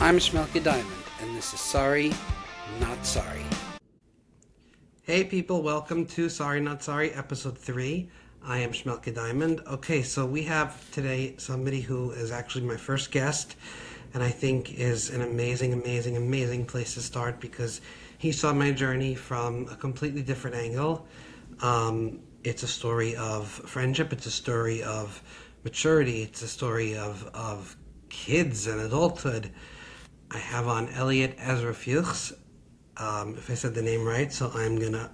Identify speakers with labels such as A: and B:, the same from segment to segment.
A: I'm Shmelky Diamond, and this is Sorry, Not Sorry. Hey people, welcome to Sorry Not Sorry, episode 3. I am Shmelky Diamond. Okay, so we have today somebody who is actually my first guest, and I think is an amazing place to start because he saw my journey from a completely different angle. It's a story of friendship, it's a story of maturity, it's a story of kids and adulthood. I have on Elliot Fuchs, if I said the name right, so I'm gonna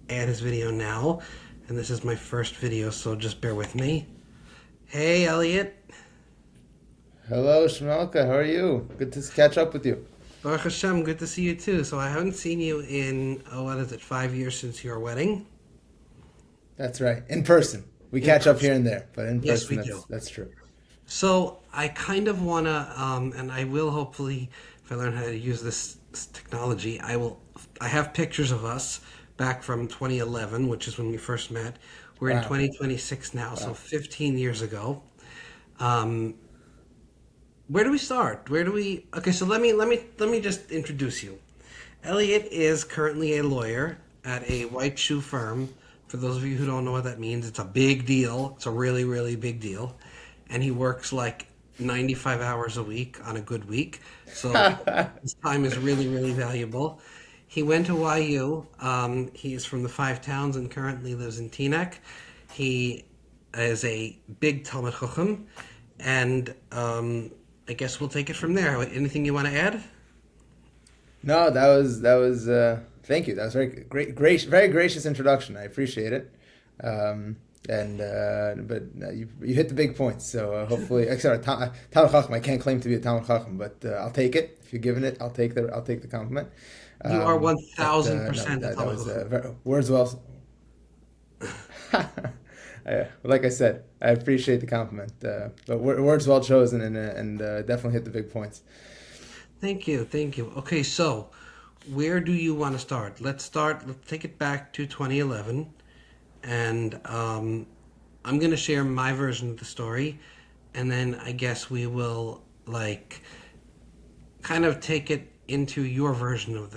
A: add his video now. And this is my first video, so just bear with me. Hey, Elliot.
B: Hello, Shmelka. How are you? Good to catch up with you.
A: Baruch Hashem, good to see you too. So I haven't seen you in, 5 years since your wedding?
B: That's right. In person. We catch up here and there, but in
A: Yes,
B: person,
A: we do.
B: That's true.
A: So I kind of want to, and I will hopefully, if I learn how to use this technology, I have pictures of us back from 2011, which is when we first met. We're in
B: Wow.
A: 2026 now, so 15 years ago. Where do we start? Okay, so let me just introduce you. Elliot is currently a lawyer at a white shoe firm. For those of you who don't know what that means, it's a big deal. It's a really big deal. And he works like 95 hours a week on a good week. So his time is really valuable. He went to YU. He is from the Five Towns and currently lives in Teaneck. He is a big Talmud Chacham. And I guess we'll take it from there. Anything you want to add?
B: No, that was. Thank you. That was very gracious introduction. I appreciate it. But you hit the big points. So hopefully, sorry, Talmud Chacham. I can't claim to be a Talmud Chacham, but I'll take it. If you're giving it, I'll take the compliment.
A: You are 1,000%
B: no,
A: a
B: that
A: Talmud
B: was
A: Chacham.
B: words well. Like I said, I appreciate the compliment, but words well chosen and definitely hit the big points.
A: Thank you. Okay, so where do you want to start? Let's take it back to 2011, and I'm going to share my version of the story, and then I guess we will kind of take it into your version of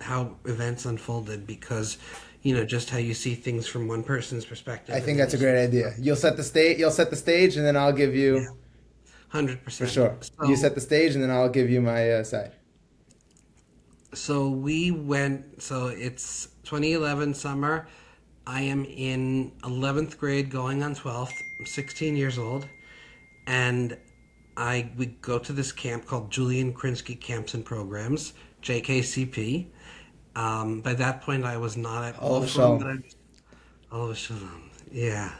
A: how events unfolded, because just how you see things from one person's perspective.
B: I think that's a great idea. You'll set the stage, and then I'll give you.
A: 100%.
B: For sure.
A: So,
B: You set the stage, and then I'll give you my side.
A: So it's 2011 summer. I am in 11th grade going on 12th. I'm 16 years old. And we go to this camp called Julian Krinsky Camps and Programs, JKCP. By that point, I was not at
B: All of
A: a shalom. Yeah.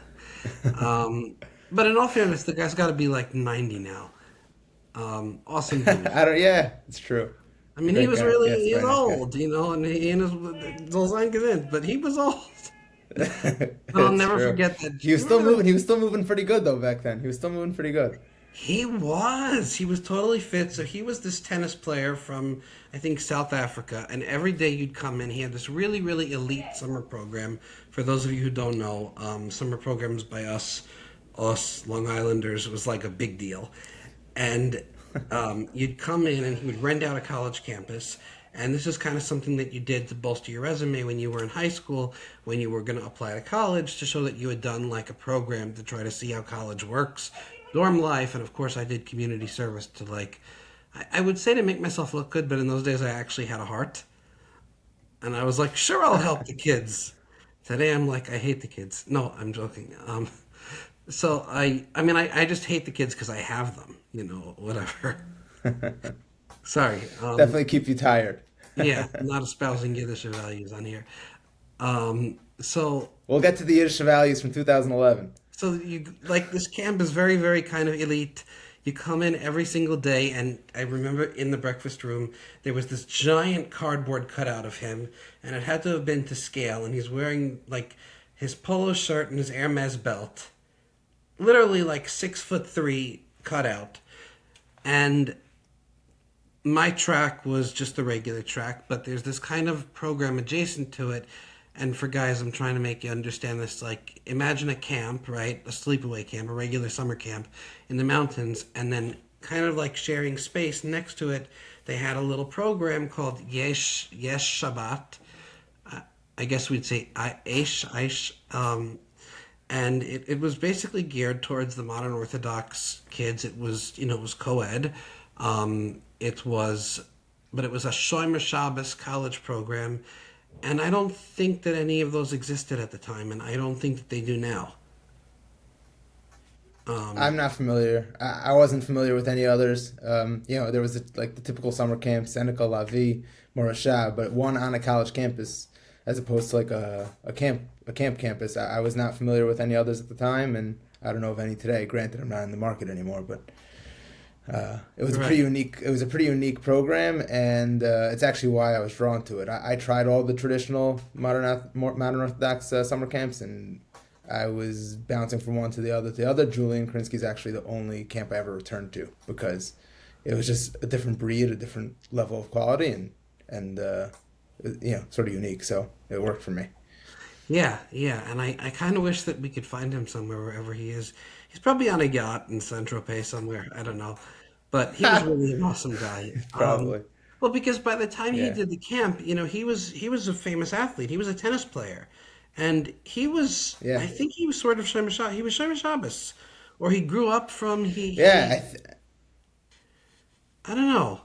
A: But in all fairness, the guy's got to be like 90 now. Awesome dude.
B: Yeah, it's true.
A: I mean,
B: Great
A: he was
B: guy.
A: really,
B: Yes,
A: he was
B: very nice
A: old, and he and his but he was old. I'll
B: It's
A: never
B: true.
A: forget that.
B: He was still moving. He was still moving pretty good though back then. He was still moving pretty good.
A: He was totally fit. So he was this tennis player from, I think, South Africa. And every day you'd come in, he had this really elite summer program. For those of you who don't know, summer programs by us Long Islanders was like a big deal. And you'd come in and he would rent out a college campus. And this is kind of something that you did to bolster your resume when you were in high school, when you were going to apply to college, to show that you had done like a program to try to see how college works, dorm life. And of course I did community service to I would say to make myself look good, but in those days I actually had a heart. And I was like, sure, I'll help the kids. Today I'm like, I hate the kids. No, I'm joking. So I just hate the kids because I have them, whatever. Sorry.
B: Definitely keep you tired.
A: Yeah, not espousing Yiddish values on here. So
B: We'll get to the Yiddish values from 2011.
A: So this camp is very kind of elite. You come in every single day, and I remember in the breakfast room there was this giant cardboard cutout of him, and it had to have been to scale. And he's wearing his polo shirt and his Hermes belt, literally 6'3" cutout, and my track was just the regular track, but there's this kind of program adjacent to it. And for guys, I'm trying to make you understand this. Imagine a camp, right? A sleepaway camp, a regular summer camp in the mountains. And then kind of like sharing space next to it, they had a little program called Yesh Shabbat. I guess we'd say Aish, and it was basically geared towards the modern Orthodox kids. It was, it was co-ed. It was, but it was a Shomer Shabbos college program, and I don't think that any of those existed at the time, and I don't think that they do now.
B: I'm not familiar. I wasn't familiar with any others. There was like the typical summer camp, Seneca, Lavi, Morashah, but one on a college campus as opposed to like a camp campus. I was not familiar with any others at the time, and I don't know of any today. Granted, I'm not in the market anymore, but it was a pretty
A: Right.
B: unique. It was a pretty unique program, and it's actually why I was drawn to it. I tried all the traditional modern Orthodox summer camps, and I was bouncing from one to the other. The other, Julian Krinsky, is actually the only camp I ever returned to because it was just a different breed, a different level of quality, and sort of unique. So it worked for me.
A: Yeah, yeah, and I kind of wish that we could find him somewhere wherever he is. He's probably on a yacht in Saint Tropez somewhere. I don't know, but he was really an awesome guy.
B: Probably.
A: Well, because by the time he
B: Yeah.
A: did the camp, he was a famous athlete. He was a tennis player, and he was.
B: Yeah.
A: I think he was sort of Shomer Shabbos. He was Shomer Shabbos, or he grew up from
B: Yeah.
A: I don't know.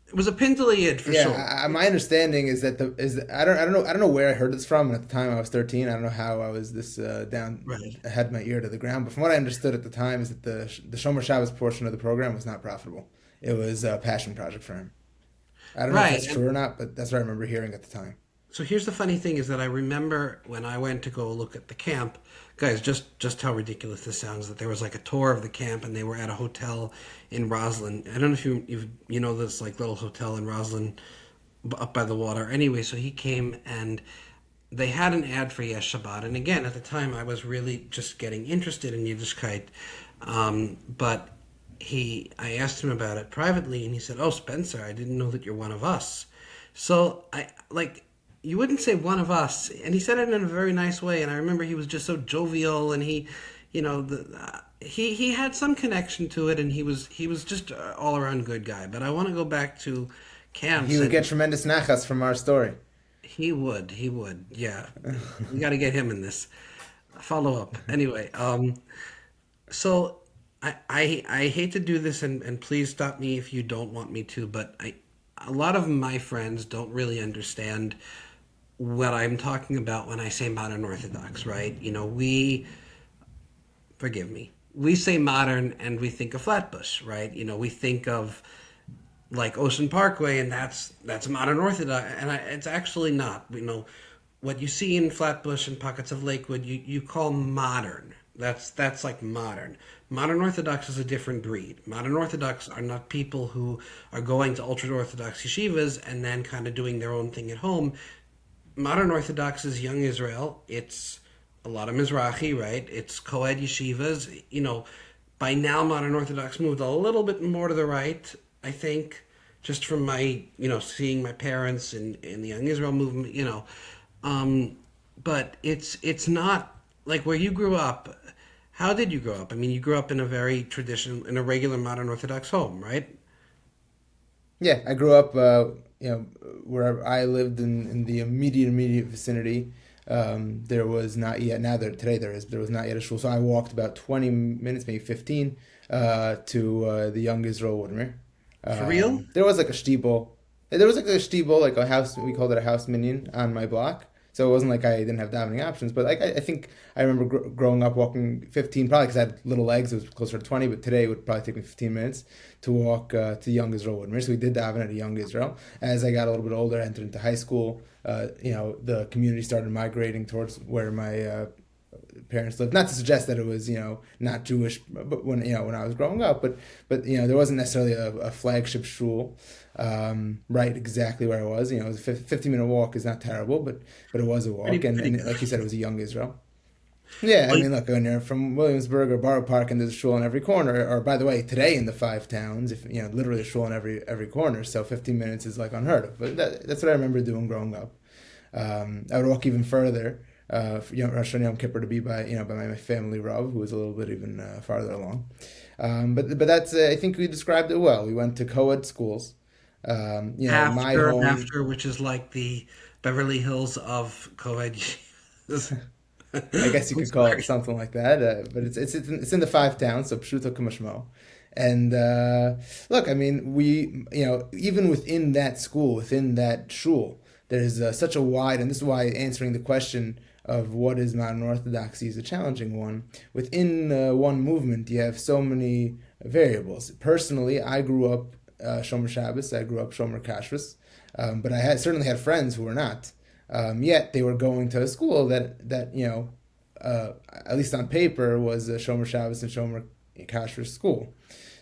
A: It was a Pintaliyid for
B: Yeah,
A: sure.
B: my understanding is that I don't know where I heard this from. And at the time, I was 13. I don't know how I was this down.
A: Right.
B: I had my ear to the ground. But from what I understood at the time, is that the Shomer Shabbos portion of the program was not profitable. It was a passion project for him. I don't know if
A: Right.
B: that's true or not, but that's what I remember hearing at the time.
A: So here's the funny thing is that I remember when I went to go look at the camp, guys, just how ridiculous this sounds, that there was like a tour of the camp and they were at a hotel in Roslyn. I don't know if you know this like little hotel in Roslyn up by the water. Anyway, so he came and they had an ad for Yesh Shabbat. And again, at the time I was really just getting interested in Yiddishkeit. But I asked him about it privately and he said, "Oh, Spencer, I didn't know that you're one of us." So you wouldn't say one of us, and he said it in a very nice way. And I remember he was just so jovial, and he had some connection to it, and he was just an all around good guy. But I want to go back to camps.
B: He would
A: And
B: get tremendous nachas from our story.
A: he would, yeah. We got to get him in this follow up. Anyway, so I hate to do this, and please stop me if you don't want me to, but a lot of my friends don't really understand what I'm talking about when I say modern Orthodox, right? Forgive me, we say modern and we think of Flatbush, right? We think of like Ocean Parkway, and that's modern Orthodox, and it's actually not. What you see in Flatbush and pockets of Lakewood, you call modern. That's like modern. Modern Orthodox is a different breed. Modern Orthodox are not people who are going to ultra Orthodox yeshivas and then kind of doing their own thing at home. Modern Orthodox is young Israel. It's a lot of Mizrahi, right? It's co-ed yeshivas. By now modern Orthodox moved a little bit more to the right, I think, just from my, seeing my parents in the young Israel movement, but it's not like where you grew up. How did you grow up? I mean, you grew up in a very traditional, in a regular modern Orthodox home, right?
B: Yeah, I grew up, where I lived in the immediate vicinity. There was not yet, today there was not yet a shul. So I walked about 20 minutes, maybe 15, to the young Israel Woodmere.
A: For real?
B: There was like a shtibel. There was like a shtibel, like a house, we called it a house minyan on my block. So it wasn't like I didn't have davening options, but like I think I remember growing up walking 15, probably because I had little legs, it was closer to 20, but today it would probably take me 15 minutes to walk to Young Israel Woodmere. So we did daven at a Young Israel. As I got a little bit older, I entered into high school, the community started migrating towards where my parents lived. Not to suggest that it was, not Jewish, but when I was growing up, but there wasn't necessarily a flagship shul, right exactly where I was. It was a 50-minute walk is not terrible, but it was a walk, and like you said, it was a young Israel. Yeah, I mean, look, when you're from Williamsburg or Borough Park and there's a shul in every corner, or by the way, today in the five towns, if literally a shul in every corner, so 15 minutes is like unheard of. But that's what I remember doing growing up. I would walk even further. Rosh Hashanah Yom Kippur to be by my family Rav, who was a little bit even farther along. But that's I think we described it well. We went to co-ed schools. My home.
A: After, which is like the Beverly Hills of co-ed.
B: I guess you
A: I'm
B: could call it
A: sorry.
B: something like that. But it's in the five towns, so pshuto kamashmo. And look, I mean, we even within that school, within that shul, there's such a wide, and this is why answering the question of what is modern orthodoxy is a challenging one. Within one movement, you have so many variables. Personally, I grew up Shomer Shabbos. I grew up Shomer Kashrus, but certainly had friends who were not. Yet they were going to a school that at least on paper was a Shomer Shabbos and Shomer Kashrus school.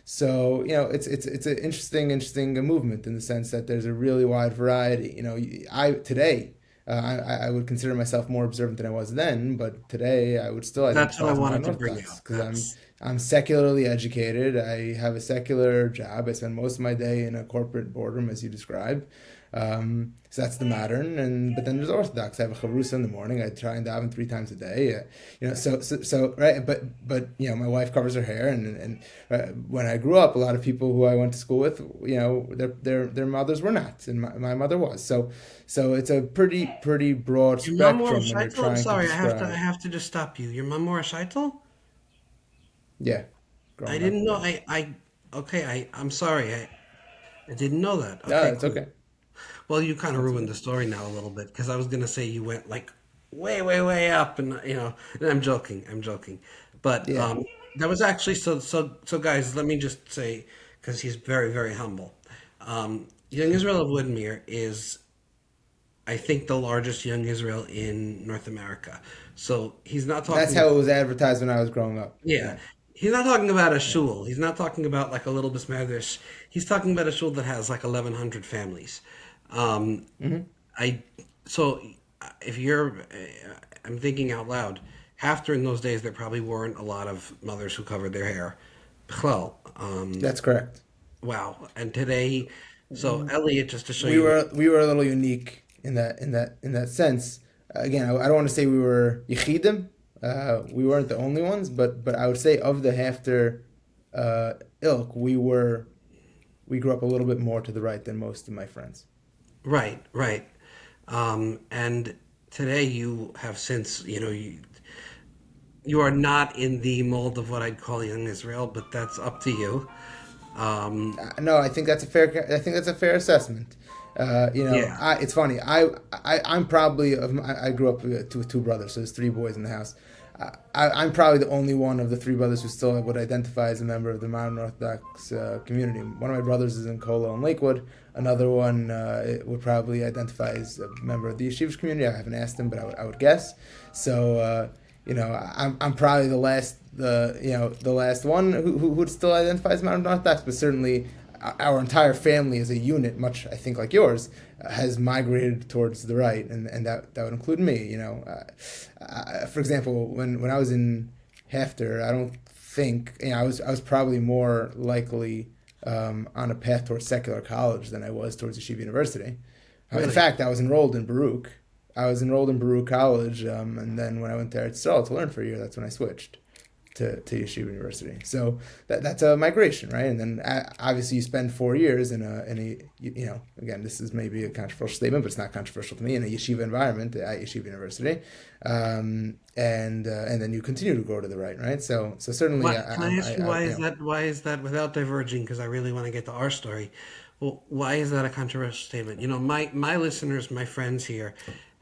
B: So it's an interesting movement in the sense that there's a really wide variety. I today I would consider myself more observant than I was then, but today I would still
A: That's
B: identify
A: what I
B: as a
A: wanted
B: modern
A: to bring
B: Orthodox
A: up.
B: because I'm secularly educated. I have a secular job. I spend most of my day in a corporate boardroom, as you described. So that's the modern, but then there's Orthodox. I have a chavrusa in the morning. I try and daven 3 times a day. So right. But my wife covers her hair, and when I grew up, a lot of people who I went to school with, their mothers were not, and my mother was. So it's a pretty broad
A: Your mom wore a
B: spectrum when you're
A: shaitel?
B: trying to
A: Sorry, I
B: describe.
A: have to just stop you. Your mom wore a shaitel?
B: Yeah,
A: I
B: growing up.
A: didn't know.
B: Yeah.
A: Okay. I'm sorry. I didn't know that.
B: No,
A: Okay,
B: it's
A: cool.
B: okay.
A: Well, you kind of
B: That's
A: ruined
B: okay.
A: the story now a little bit because I was gonna say you went like way, way, way up, and and I'm joking. I'm joking, but
B: Yeah,
A: that was actually so. Guys, let me just say because he's very, very humble. Young Israel of Woodmere is, I think, the largest Young Israel in North America. So he's not
B: that's
A: talking.
B: how it was advertised when I was growing up.
A: Yeah.
B: Yeah,
A: He's not talking about a
B: yeah.
A: shul. He's not talking about like a little bismerish. He's talking about a shul that has like 1,100 families. Um,
B: Hmm.
A: I so if you're, I'm thinking out loud. After in those days, there probably weren't a lot of mothers who covered their hair. Well,
B: That's correct.
A: wow. And today, so Elliot, just to show
B: we
A: you,
B: were we were a little unique in that sense. Again, I don't want to say we were yichidim. We weren't the only ones, but I would say of the Hafter ilk, we grew up a little bit more to the right than most of my friends.
A: right, right. And today you have since, you are not in the mold of what I'd call young Israel, but that's up to you. Um,
B: No, I think that's a fair assessment.
A: yeah,
B: It's funny. I'm probably I grew up with two brothers, so there's 3 boys in the house. I'm probably the only one of the 3 brothers who still would identify as a member of the modern Orthodox community. One of my brothers is in Kolo and Lakewood. Another one would probably identify as a member of the yeshivish community. I haven't asked him, but I would guess. So I'm probably the last one who would still identify as modern Orthodox, but certainly our entire family as a unit, much I think like yours, has migrated towards the right, and that would include me. For example, when I was in Hefter, I don't think I was probably more likely on a path towards secular college than I was towards Yeshiva University. In
A: really.
B: fact, I was enrolled in Baruch. I was enrolled in Baruch College, and then when I went there at Yisrael to learn for a year, that's when I switched to Yeshiva University. So that's a migration, right? And then obviously you spend 4 years in a again, this is maybe a controversial statement, but it's not controversial to me, in a yeshiva environment at Yeshiva University, and then you continue to go to the right? So certainly,
A: What can I ask you? Why is that? Why is that? Without diverging, because I really want to get to our story. Well, why is that a controversial statement? My listeners, my friends here,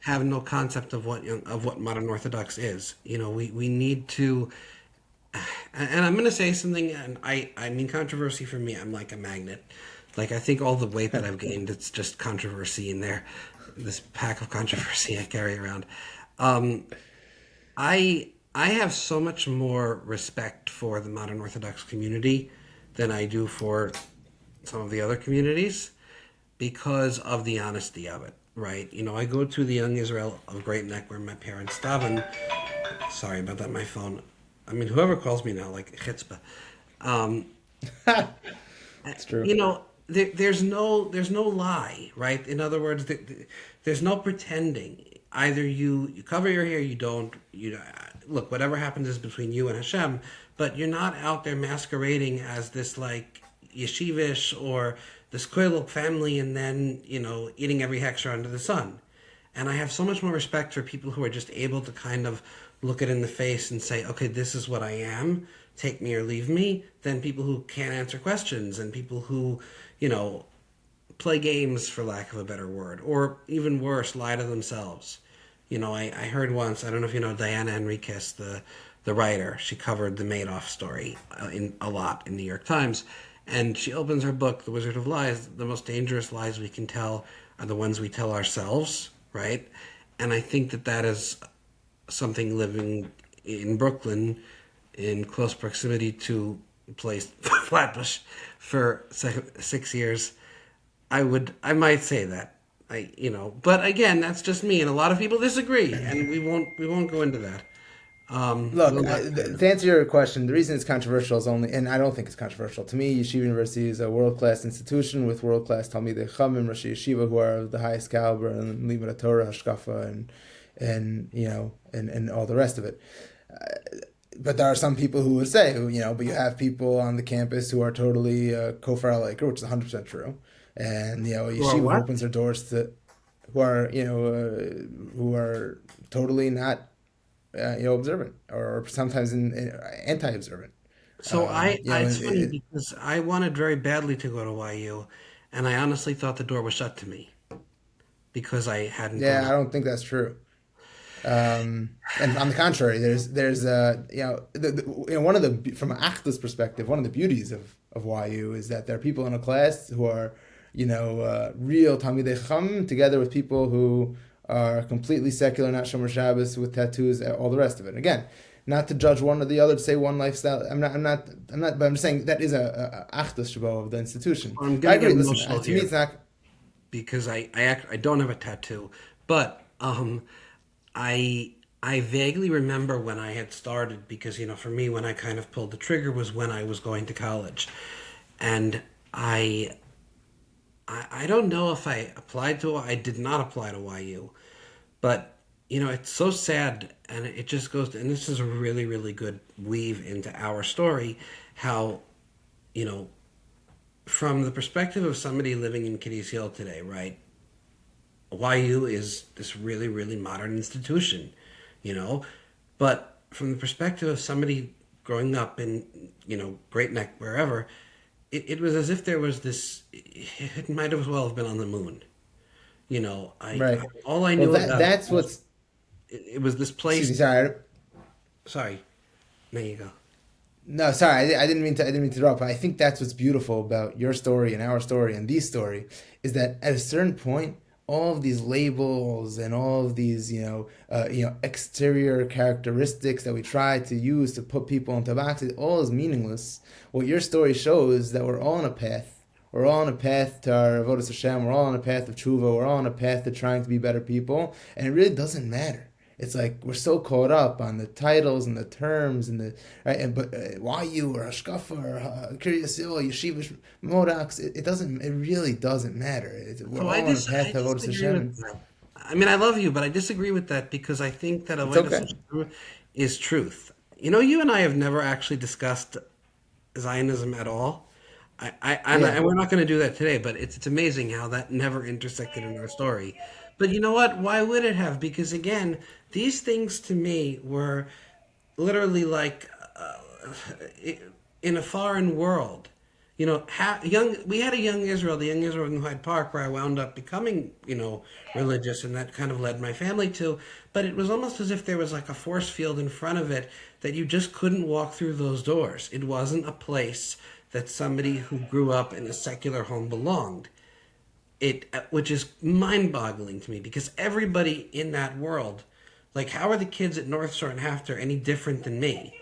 A: have no concept of what modern Orthodox is. We need to. And I'm going to say something, and I mean controversy for me. I'm like a magnet. Like I think all the weight that I've gained, it's just controversy in there. This pack of controversy I carry around. Um, I have so much more respect for the modern Orthodox community than I do for some of the other communities because of the honesty of it. Right? I go to the Young Israel of Great Neck where my parents daven. Sorry about that. My phone. I mean, whoever calls me now, like chutzpah. Um,
B: it's true.
A: there's no lie, right? In other words, there's no pretending. Either you cover your hair, you don't. Look, whatever happens is between you and Hashem. but you're not out there masquerading as this like yeshivish or this koilok family and then, eating every hechsher under the sun. And I have so much more respect for people who are just able to kind of look it in the face and say, okay, this is what I am, take me or leave me, than people who can't answer questions and people who, play games, for lack of a better word, or even worse, lie to themselves. I heard once, I don't know if you know Diana Enriquez, the writer. She covered the Madoff story a lot in New York Times. And she opens her book, The Wizard of Lies. The most dangerous lies we can tell are the ones we tell ourselves, right? And I think that is something living in Brooklyn in close proximity to the place Flatbush for 6 years. I might say that. But again, that's just me, and a lot of people disagree, and we won't go into that.
B: Look, to answer your question, the reason it's controversial is only, and I don't think it's controversial. To me, Yeshiva University is a world-class institution with world-class Talmidei Chachamim, Rosh Yeshiva, who are of the highest caliber, and Limud Torah, Hashkafa, and all the rest of it. But there are some people who would say, but you have people on the campus who are totally kofar al-iker, which is 100% true. And Yeshiva opens their doors to who are totally not observant or sometimes anti-observant.
A: So it's funny because I wanted very badly to go to YU, and I honestly thought the door was shut to me because I hadn't.
B: Yeah, I don't think that's true. And on the contrary, there's one of the from an Achdus perspective, one of the beauties of YU is that there are people in a class who are real Talmidei Chacham together with people who are completely secular, not Shomer Shabbos, with tattoos, all the rest of it. Again, not to judge one or the other, to say one lifestyle. I'm not. But I'm just saying that is a Achdus Shabo of the institution.
A: I agree. Listen,
B: to me, it's not
A: because I don't have a tattoo, but I vaguely remember when I had started because for me when I kind of pulled the trigger was when I was going to college, and I don't know if I applied to. I did not apply to YU, but it's so sad, and it just goes. And this is a really, really good weave into our story. How, from the perspective of somebody living in Kiryas Hill today, right? YU is this really, really modern institution, But from the perspective of somebody growing up in, Great Neck, wherever. It was as if there was this. It might as well have been on the moon,
B: right.
A: All I knew about
B: that's what's.
A: It was this place.
B: Excuse me, sorry.
A: Sorry, there you go.
B: No, sorry, I didn't mean to interrupt. But I think that's what's beautiful about your story and our story and the story is that at a certain point, all of these labels and all of these, exterior characteristics that we try to use to put people into boxes, all is meaningless. What your story shows that we're all on a path. We're all on a path to our avodas Hashem. We're all on a path of tshuva. We're all on a path to trying to be better people. And it really doesn't matter. It's like we're so caught up on the titles and the terms and the right. But YU or Hashkafa or Kiryas Hill, Yeshiva, Modocs, it doesn't. It really doesn't matter. We're all on a path to avodas Hashem.
A: I mean, I love you, but I disagree with that because I think that avodas Hashem is truth. You and I have never actually discussed Zionism at all. And we're not going to do that today, but it's amazing how that never intersected in our story. But you know what? Why would it have? Because again, these things to me were literally like in a foreign world. We had a young Israel, the young Israel in Hyde Park, where I wound up becoming, religious, and that kind of led my family to. But it was almost as if there was like a force field in front of it that you just couldn't walk through those doors. It wasn't a place that somebody who grew up in a secular home belonged. Which is mind-boggling to me because everybody in that world, like, how are the kids at North Shore and Hafter any different than me?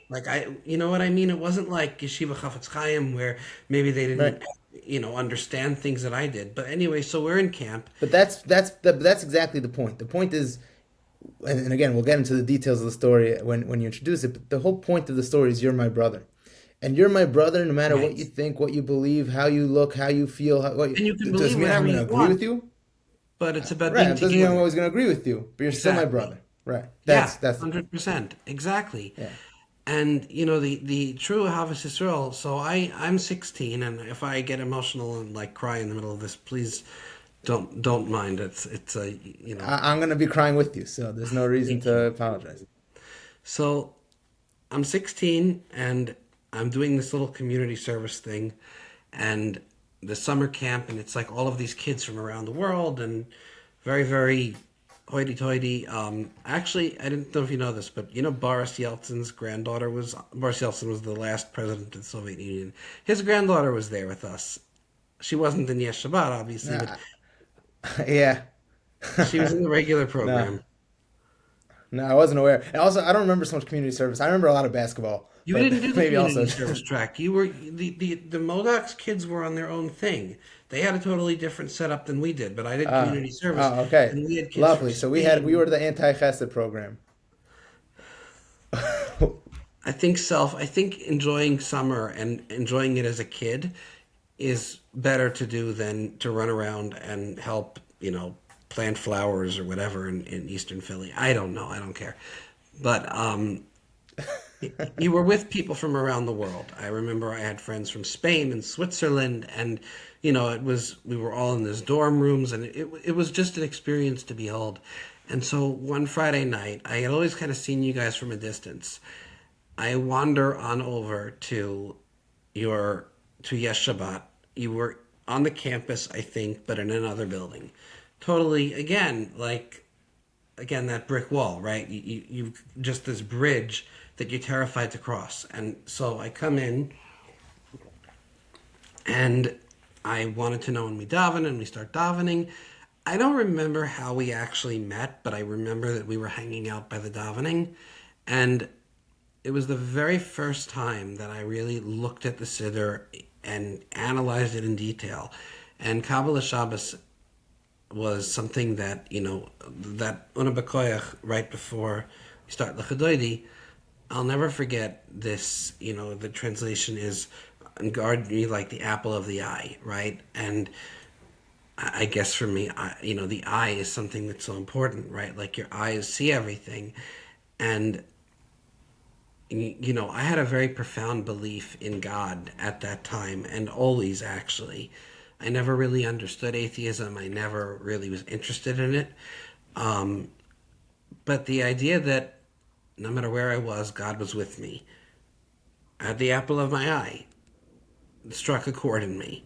A: Like, you know what I mean? It wasn't like Yeshiva Chafetz Chaim where maybe they didn't, understand things that I did. But anyway, so we're in camp.
B: But that's exactly the point. The point is, and again, we'll get into the details of the story when you introduce it. But the whole point of the story is you're my brother. And you're my brother no matter what you think, what you believe, how you look, how you feel. And
A: you can believe whatever you
B: agree with you.
A: But it's about being together.
B: Doesn't mean I'm always going to agree with you, but you're still my brother. Right. That's
A: 100%. Exactly.
B: Yeah.
A: And the true Ahavas Yisroel. So I'm 16, and if I get emotional and like cry in the middle of this, please don't mind. It's a
B: I'm gonna be crying with you, so there's no reason
A: thank
B: to
A: you.
B: apologize.
A: So I'm 16, and I'm doing this little community service thing, and the summer camp, and it's like all of these kids from around the world, and very very hoity-toity. Actually, I didn't know if you know this, but Boris Yeltsin's granddaughter was Boris Yeltsin was the last president of the Soviet Union. His granddaughter was there with us. She wasn't in Yesh Shabbat, obviously, but
B: Nah, yeah,
A: she was in the regular
B: no,
A: program.
B: no, I wasn't aware. And also, I don't remember so much community service. I remember a lot of basketball,
A: You
B: but
A: didn't do the
B: maybe also.
A: community service track. You were the Modoc's kids were on their own thing. They had a totally different setup than we did, but I did community service,
B: Okay,
A: and we had kids from
B: lovely. So we
A: Spain.
B: were the anti-chesed program.
A: I think enjoying summer and enjoying it as a kid is better to do than to run around and help, plant flowers or whatever in Eastern Philly. I don't know. I don't care. But you were with people from around the world. I remember I had friends from Spain and Switzerland, and we were all in these dorm rooms, and it was just an experience to behold. And so one Friday night, I had always kind of seen you guys from a distance. I wander on over your to Yesh Shabbat. You were on the campus, I think, but in another building. Totally, again that brick wall, right? You just this bridge that you're terrified to cross. And so I come in, and I wanted to know when we daven, and we start davening. I don't remember how we actually met, but I remember that we were hanging out by the davening, and it was the very first time that I really looked at the Siddur and analyzed it in detail. And Kabbalah Shabbos was something that, that Una B'Koyach, right before we start L'Chadoidi, I'll never forget this, the translation is, and guard me like the apple of the eye, right? And I guess for me, the eye is something that's so important, right? Like your eyes see everything. And I had a very profound belief in God at that time, and always actually. I never really understood atheism. I never really was interested in it. But the idea that no matter where I was, God was with me, at the apple of my eye, struck a chord in me.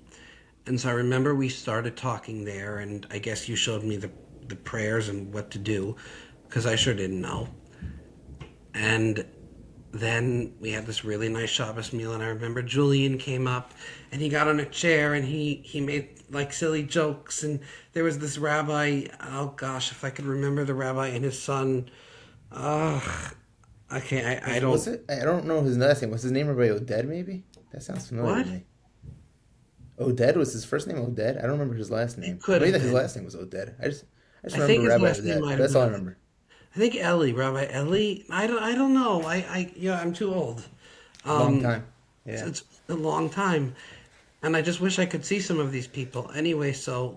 A: And so I remember we started talking there, and I guess you showed me the prayers and what to do, because I sure didn't know. And then we had this really nice Shabbos meal, and I remember Julian came up, and he got on a chair, and he made like silly jokes, and there was this rabbi. Oh gosh, if I could remember the rabbi and his son. Okay, I don't.
B: Was it? I don't know his last name. Was his name Rabbi Oded? Maybe that sounds familiar
A: What?
B: to me. Oded was his first name. Oded. I don't remember his last
A: It
B: name.
A: could
B: Maybe
A: have
B: that his
A: been.
B: last name was Oded. I just
A: I think
B: remember
A: his
B: Rabbi
A: last name
B: Oded.
A: might have
B: That's all I
A: been.
B: remember.
A: I think Rabbi Eli. I don't know. I'm too old.
B: Long
A: Um,
B: time. Yeah.
A: it's a long time, and I just wish I could see some of these people. Anyway, so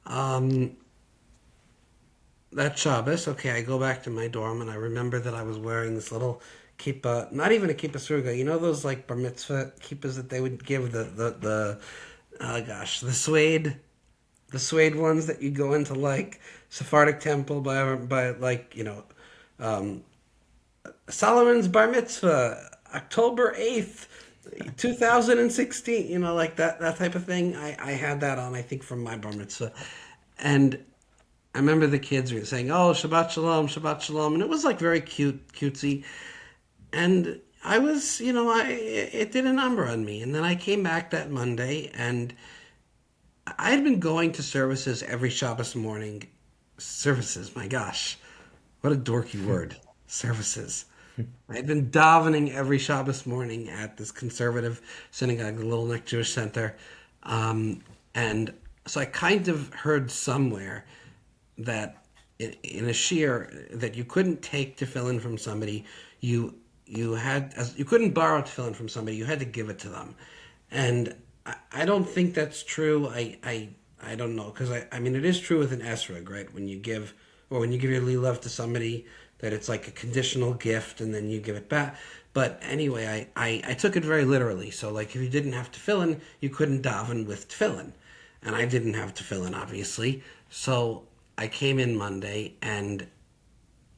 A: um, that Shabbos, okay, I go back to my dorm, and I remember that I was wearing this little kippah, not even a kippah sruga. You know those like bar mitzvah kippahs that they would give the oh gosh, the suede ones that you go into like Sephardic temple by like um, Solomon's bar mitzvah, October 8th, 2016. Like that type of thing. I had that on. I think from my bar mitzvah, and I remember the kids were saying, "Oh, Shabbat Shalom," and it was like very cutesy. And I was, it did a number on me. And then I came back that Monday, and I had been going to services every Shabbos morning. Services, my gosh, what a dorky word. Services. I had been davening every Shabbos morning at this conservative synagogue, the Little Neck Jewish Center, and so I kind of heard somewhere that in a shear that you couldn't take tefillin from somebody, you couldn't borrow tefillin from somebody, you had to give it to them, and I don't think that's true. I don't know, because I mean it is true with an esrog, right? When you give your lulav to somebody, that it's like a conditional gift and then you give it back. But anyway, I took it very literally. So like if you didn't have tefillin, you couldn't daven with tefillin. And I didn't have tefillin, obviously. So I came in Monday and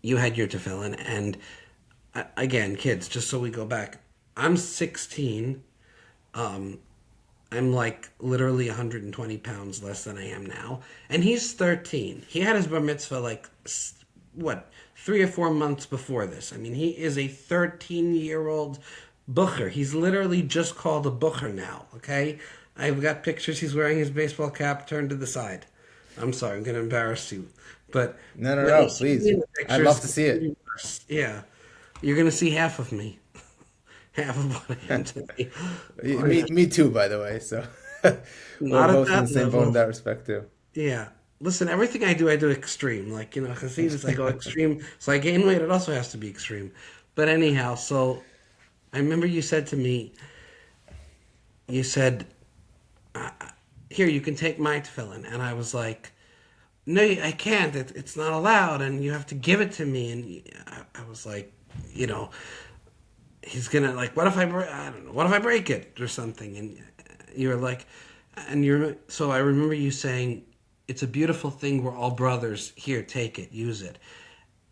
A: you had your tefillin. And again, kids, just so we go back, I'm 16. I'm like literally 120 pounds less than I am now. And he's 13. He had his bar mitzvah like, what, 3 or 4 months before this. I mean, he is a 13-year-old bucher. He's literally just called a bucher now, okay? I've got pictures. He's wearing his baseball cap turned to the side. I'm sorry, I'm going to embarrass you. But
B: No, please. I'd love to see it.
A: Yeah. You're going to see half of me. Half of what I am today.
B: Me too, by the way. So
A: Not
B: we're
A: at
B: both in
A: that
B: the same boat
A: level.
B: in that respect too.
A: Yeah. Listen, everything I do extreme. Like, Hasidus, I go extreme. So I gain weight, it also has to be extreme. But anyhow, so I remember you said to me, you said, here, you can take my tefillin. And I was like, no, I can't. It's not allowed. And you have to give it to me. And I was like, he's going to, like, what if I don't know, what if I break it or something? And you were like, so I remember you saying, it's a beautiful thing. We're all brothers. Here, take it, use it.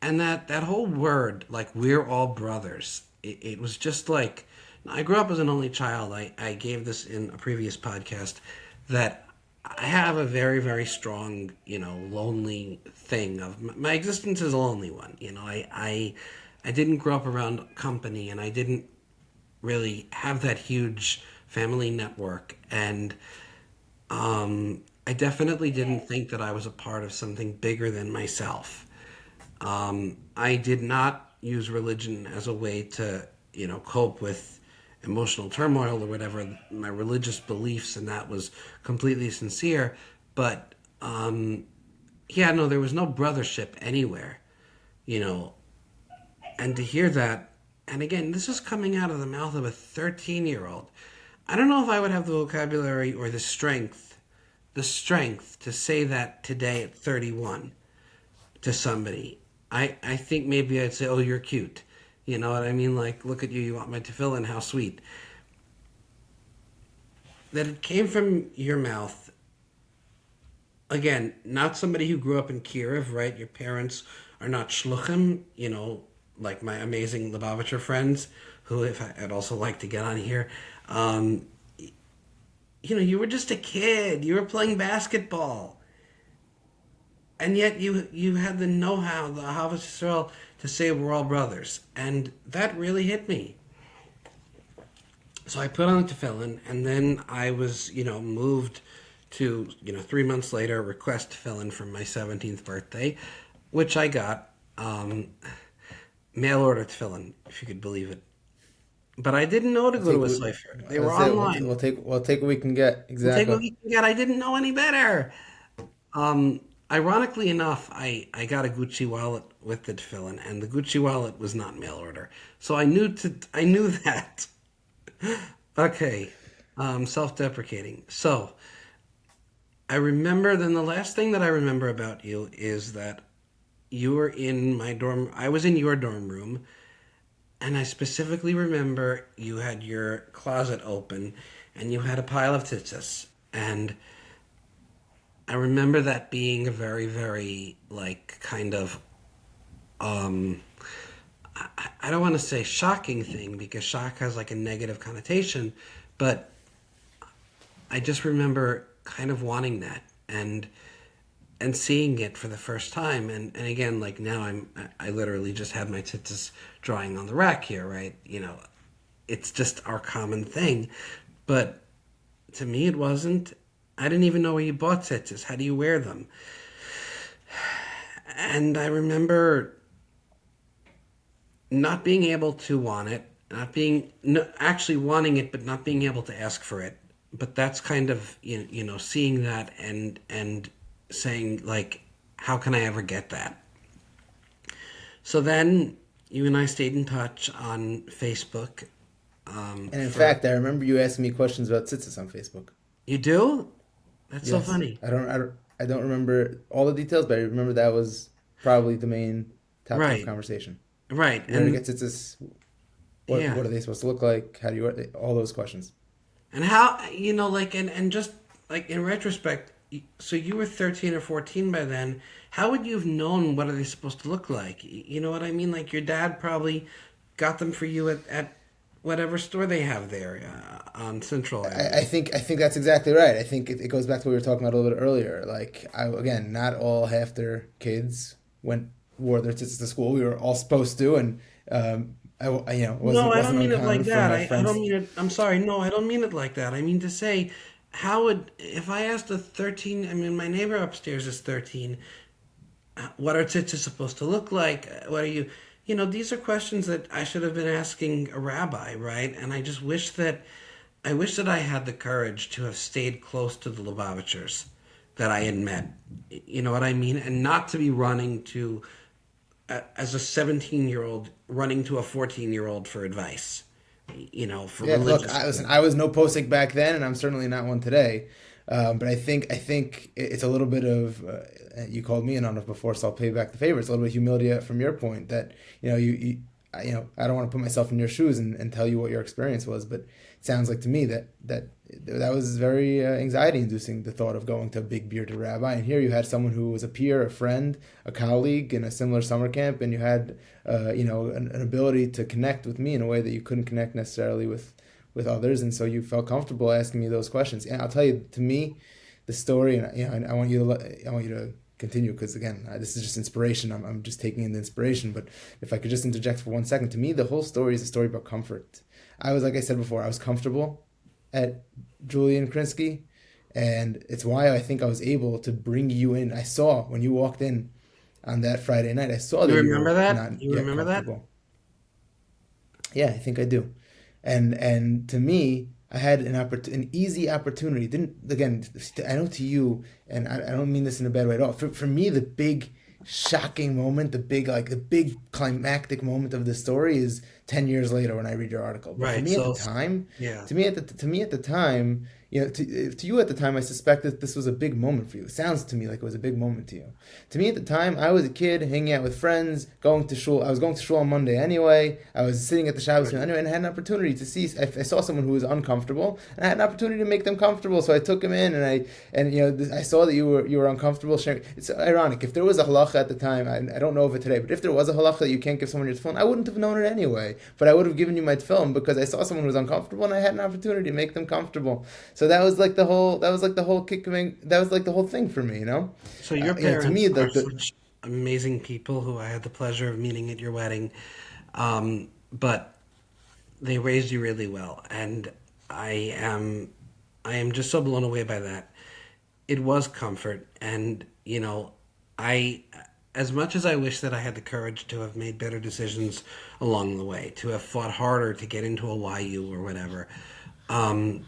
A: And that whole word, like, we're all brothers, it was just like, I grew up as an only child. I gave this in a previous podcast that I have a very, very strong, lonely thing of my existence is a lonely one. I didn't grow up around company and I didn't really have that huge family network. And, I definitely didn't think that I was a part of something bigger than myself. I did not use religion as a way to, cope with emotional turmoil or whatever. My religious beliefs and that was completely sincere. But, there was no brothership anywhere, And to hear that, and again, this is coming out of the mouth of a 13-year-old. I don't know if I would have the vocabulary or the strength to say that today at 31 to somebody. I think maybe I'd say, oh, you're cute. You know what I mean? Like, look at you, you want my tefillin, how sweet. That it came from your mouth. Again, not somebody who grew up in Kiev, right? Your parents are not shluchim, like my amazing Lubavitcher friends, who if I'd also like to get on here. You were just a kid. You were playing basketball. And yet you had the know-how, the Ahavas Yisroel, to say we're all brothers. And that really hit me. So I put on the tefillin, and then I was, moved to, 3 months later, request tefillin for my 17th birthday, which I got. Mail order tefillin, if you could believe it. But I didn't know to go to a cipher. They were online.
B: We'll take what we can get. Exactly.
A: We'll take what we can get. I didn't know any better. Ironically enough, I got a Gucci wallet with the tefillin, and the Gucci wallet was not mail order. So I knew that. Okay. Self-deprecating. So I remember, then the last thing that I remember about you is that you were in my dorm. I was in your dorm room. And I specifically remember you had your closet open and you had a pile of tzitzis. And I remember that being a very, very, kind of, I don't want to say shocking thing because shock has a negative connotation, but I just remember kind of wanting that and seeing it for the first time, and again, now I literally just had my tzitzis drying on the rack here, right? It's just our common thing, but to me it wasn't. I didn't even know where you bought tzitzis. How do you wear them? And I remember not being able to want it, actually wanting it, but not being able to ask for it. But that's kind of seeing that and saying, how can I ever get that? So then you and I stayed in touch on Facebook.
B: And in fact, I remember you asking me questions about tzitzis on Facebook.
A: You do? That's
B: Yes.
A: so funny.
B: I don't remember all the details, but I remember that was probably the main top
A: Right,
B: conversation.
A: right,
B: Where it
A: and
B: gets it's this,
A: yeah,
B: what are they supposed to look like? How do you all those questions?
A: and how like and just like in retrospect, so you were 13 or 14 by then. How would you have known what are they supposed to look like? You know what I mean? Like your dad probably got them for you at whatever store they have there on Central Avenue.
B: I think that's exactly right. I think it goes back to what we were talking about a little bit earlier. Like again, not all half their kids went wore their tits to school. We were all supposed to, and
A: No, I don't
B: wasn't
A: mean it
B: uncommon
A: like
B: for
A: that.
B: my
A: I don't
B: friends.
A: mean it. I'm sorry. No, I don't mean it like that. I mean to say, how would, if I asked a 13, I mean, my neighbor upstairs is 13, what are tzitzis supposed to look like? What are you, these are questions that I should have been asking a rabbi, right? And I wish that I had the courage to have stayed close to the Lubavitchers that I had met. You know what I mean? And not to be running to as a 17-year-old running to a 14-year-old for advice, for
B: Yeah, look,
A: religious
B: listen,
A: things.
B: I was no posik back then, and I'm certainly not one today. But I think it's a little bit of you called me in on it before, so I'll pay back the favor. It's a little bit of humility from your point that I don't want to put myself in your shoes and tell you what your experience was, but it sounds like to me that was very anxiety inducing, the thought of going to a big bearded rabbi. And here you had someone who was a peer, a friend, a colleague in a similar summer camp, and you had an ability to connect with me in a way that you couldn't connect necessarily with others, and so you felt comfortable asking me those questions. And I'll tell you, to me, the story, and I want you to continue, because again, this is just inspiration. I'm just taking in the inspiration. But if I could just interject for 1 second, to me, the whole story is a story about comfort. I was, like I said before, I was comfortable at Julian Krinsky, and it's why I think I was able to bring you in. I saw when you walked in on that Friday night, I saw
A: You
B: that you
A: remember
B: were
A: that?
B: not
A: You
B: yet
A: remember that?
B: comfortable. Yeah, I think I do. And to me, I had an easy opportunity. Didn't again? I know to you, and I don't mean this in a bad way at all. For me, the big shocking moment, the big climactic moment of the story is 10 years later when I read your article. But for
A: Right.
B: me at the
A: So,
B: time,
A: yeah.
B: to me at the time, to you at the time, I suspect that this was a big moment for you. It sounds to me like it was a big moment to you. To me at the time, I was a kid hanging out with friends, going to shul. I was going to shul on Monday anyway. I was sitting at the Shabbos meal
A: Right.
B: anyway, and I had an opportunity to see. I saw someone who was uncomfortable, and I had an opportunity to make them comfortable. So I took him in, and I saw that you were uncomfortable sharing. It's ironic. If there was a halacha at the time, I don't know of it today, but if there was a halacha that you can't give someone your tefillin, I wouldn't have known it anyway. But I would have given you my tefillin because I saw someone who was uncomfortable, and I had an opportunity to make them comfortable. So that was like the whole. That was like the whole kicking. That was like the whole thing for me.
A: So your
B: To me,
A: parents are such amazing people who I had the pleasure of meeting at your wedding. But they raised you really well, and I am I am just so blown away by that. It was comfort, and I as much as I wish that I had the courage to have made better decisions along the way, to have fought harder to get into a YU or whatever. Um,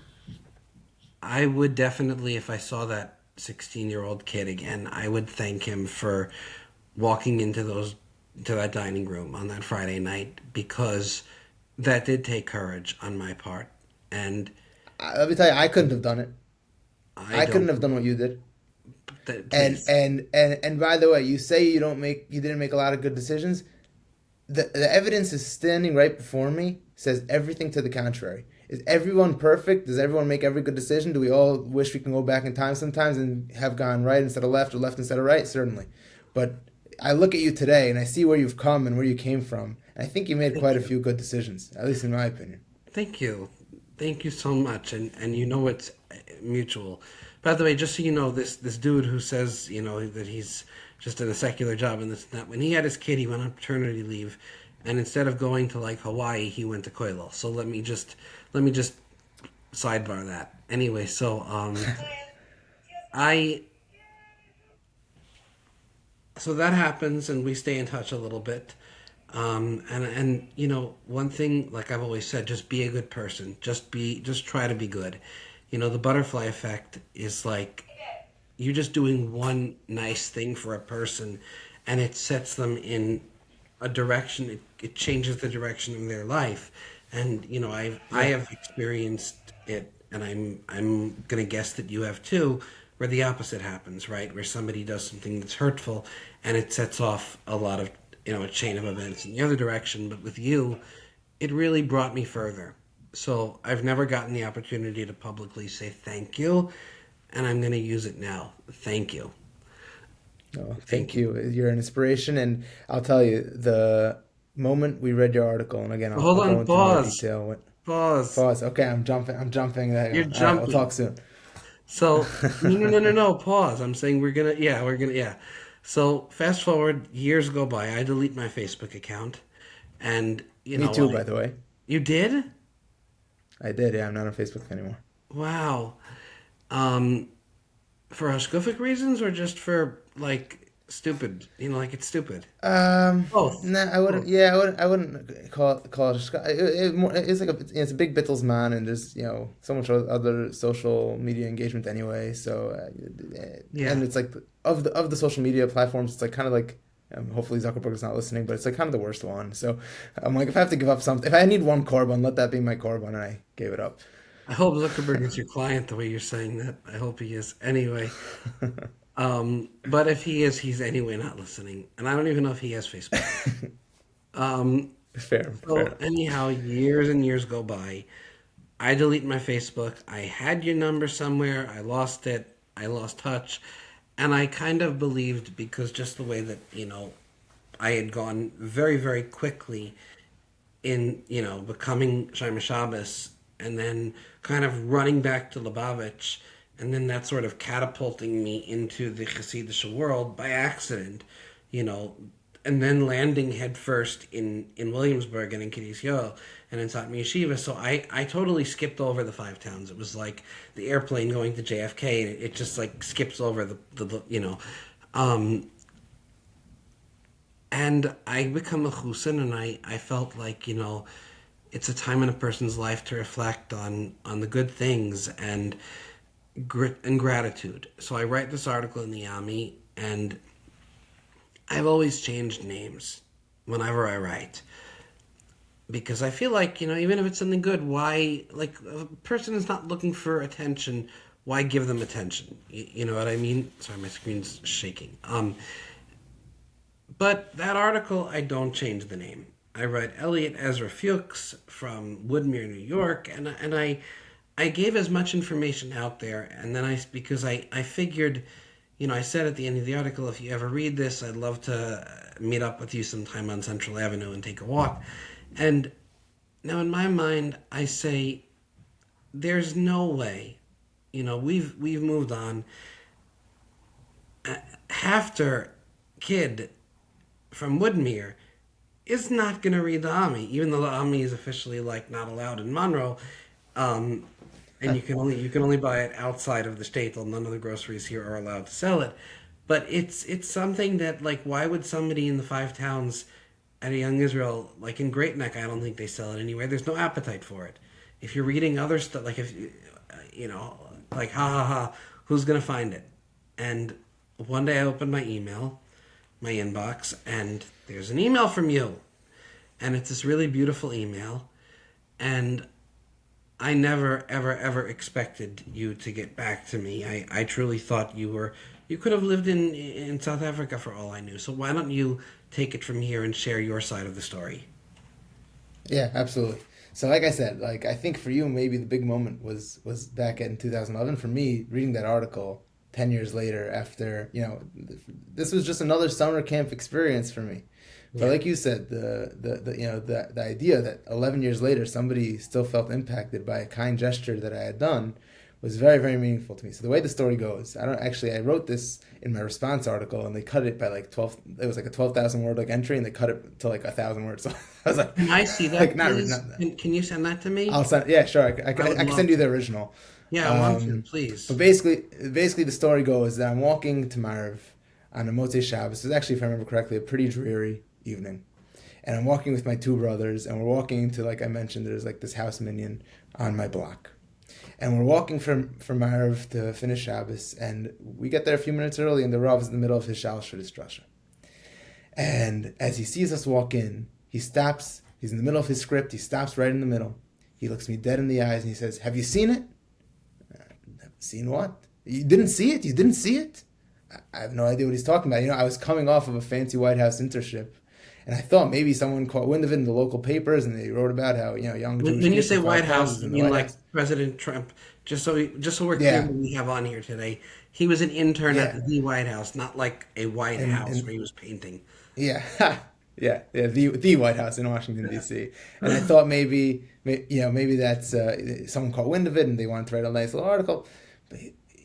A: I would definitely, if I saw that 16-year-old kid again, I would thank him for walking to that dining room on that Friday night, because that did take courage on my part, and
B: let me tell you, I couldn't have done it.
A: I
B: I couldn't
A: don't.
B: have done what you did. And
A: Please.
B: and and by the way, you say you didn't make a lot of good decisions. The evidence is standing right before me, says everything to the contrary. Is everyone perfect? Does everyone make every good decision? Do we all wish we can go back in time sometimes and have gone right instead of left or left instead of right? Certainly. But I look at you today and I see where you've come and where you came from. And I think you made quite
A: Thank
B: a
A: you.
B: few good decisions, at least in my opinion.
A: Thank you. Thank you so much. And it's mutual. By the way, just so you know, this dude who says, that he's just in a secular job and this and that, when he had his kid, he went on paternity leave, and instead of going to like Hawaii, he went to Koilel. So let me just sidebar that. Anyway, so I so that happens, and we stay in touch a little bit. And one thing, like I've always said, just be a good person. Just try to be good. The butterfly effect is like you just doing one nice thing for a person, and it sets them in a direction. It changes the direction of their life, and I
B: Yeah.
A: have experienced it, and I'm gonna guess that you have too, where the opposite happens, right? Where somebody does something that's hurtful, and it sets off a chain of events in the other direction. But with you, it really brought me further. So I've never gotten the opportunity to publicly say thank you, and I'm going to use it now. Thank you.
B: Oh,
A: Thank
B: thank
A: you.
B: you. You're an inspiration, and I'll tell you the moment we read your article, and again, I'll,
A: Hold
B: I'll go
A: on,
B: into more
A: pause.
B: detail.
A: Pause.
B: Pause. Okay, I'm jumping. I'm jumping. There you
A: You're
B: go. All right, we'll
A: jumping.
B: talk soon.
A: So, no, no, no, no, no, pause. I'm saying yeah. So, fast forward, years go by. I delete my Facebook account. And,
B: Me too, by the way.
A: you did?
B: I did. Yeah, I'm not on Facebook anymore.
A: Wow. Um, for hashkufic reasons or just for, like, stupid? Like it's stupid? Both.
B: Nah, I wouldn't.
A: Both.
B: Yeah, I wouldn't call it. It's like it's a big Beatles man, and there's so much other social media engagement anyway. So,
A: Yeah.
B: and it's like of the social media platforms, it's like kind of like. Hopefully Zuckerberg is not listening, but it's like kind of the worst one. So I'm like, if I have to give up something, if I need one korban, let that be my korban, and I gave it up.
A: I hope Zuckerberg is your client the way you're saying that. I hope he is. Anyway. But if he is, he's anyway not listening. And I don't even know if he has Facebook. Um,
B: Fair,
A: so
B: fair.
A: anyhow, years and years go by. I delete my Facebook. I had your number somewhere. I lost it. I lost touch. And I kind of believed because just the way that, I had gone very, very quickly in, becoming Shema Shabbos and then kind of running back to Lubavitch and then that sort of catapulting me into the Hasidic world by accident, you know, and then landing headfirst in Williamsburg and in Kiryas Yoel and in Satmar Yeshiva. So I totally skipped over the five towns. It was like the airplane going to JFK, and it just like skips over and I become a chusin, and I felt like, it's a time in a person's life to reflect on the good things and grit and gratitude. So I write this article in the Ami, and I've always changed names whenever I write because I feel like, even if it's something good, why, like, a person is not looking for attention, why give them attention? You know what I mean? Sorry, my screen's shaking. But that article, I don't change the name. I write Elliot Fuchs from Woodmere, New York, and I gave as much information out there, and then because I figured, I said at the end of the article, if you ever read this, I'd love to meet up with you sometime on Central Avenue and take a walk. And now in my mind, I say, there's no way, we've moved on. Hafter kid from Woodmere is not going to read the Ami, even though the Ami is officially like not allowed in Monroe, and you can only buy it outside of the state. None of the groceries here are allowed to sell it. But it's something that, like, why would somebody in the five towns at a Young Israel, like in Great Neck, I don't think they sell it anywhere. There's no appetite for it. If you're reading other stuff, like if like ha ha ha, who's gonna find it? And one day I opened my email, my inbox, and there's an email from you, and it's this really beautiful email, and I never ever ever expected you to get back to me. I truly thought you could have lived in South Africa for all I knew. So why don't you take it from here and share your side of the story?
B: Yeah, absolutely. So, like I said, like I think for you, maybe the big moment was back in 2011. For me, reading that article 10 years later, after this was just another summer camp experience for me. But
A: Yeah.
B: like you said, the idea that 11 years later somebody still felt impacted by a kind gesture that I had done was very, very meaningful to me. So the way the story goes, I wrote this in my response article, and they cut it by like 12. It was like a 12,000 word like entry, and they cut it to like 1,000 words. So I was like,
A: Can I see that,
B: like
A: please?
B: not that.
A: Can you send that to me?
B: I'll send. Yeah, sure.
A: I would
B: I can
A: love
B: send you
A: to.
B: the original.
A: Yeah, I want to, please.
B: But basically, the story goes that I'm walking to Marv on a Motzei Shabbos. It was actually, if I remember correctly, a pretty dreary evening. And I'm walking with my two brothers, and we're walking to, like I mentioned, there's like this house minion on my block. And we're walking from Marv to finish Shabbos, and we get there a few minutes early, and the Rav is in the middle of his shalosh for his drasha. And as he sees us walk in, he stops. He's in the middle of his script. He stops right in the middle. He looks me dead in the eyes, and he says, "Have you seen it?" Seen what? You didn't see it? You didn't see it? I have no idea what he's talking about. I was coming off of a fancy White House internship, And I thought maybe someone caught wind of it in the local papers, and they wrote about how young Jewish
A: When you
B: kids
A: say
B: in five
A: White House,
B: houses
A: you
B: in the
A: mean
B: White
A: like
B: House.
A: President Trump? Just so we're clear,
B: Yeah,
A: what we have on here today, he was an intern
B: yeah,
A: at the White House, not like a White House
B: and
A: where he was painting.
B: yeah, yeah, the White House in Washington D.C. And I thought maybe that's someone caught wind of it and they wanted to write a nice little article, but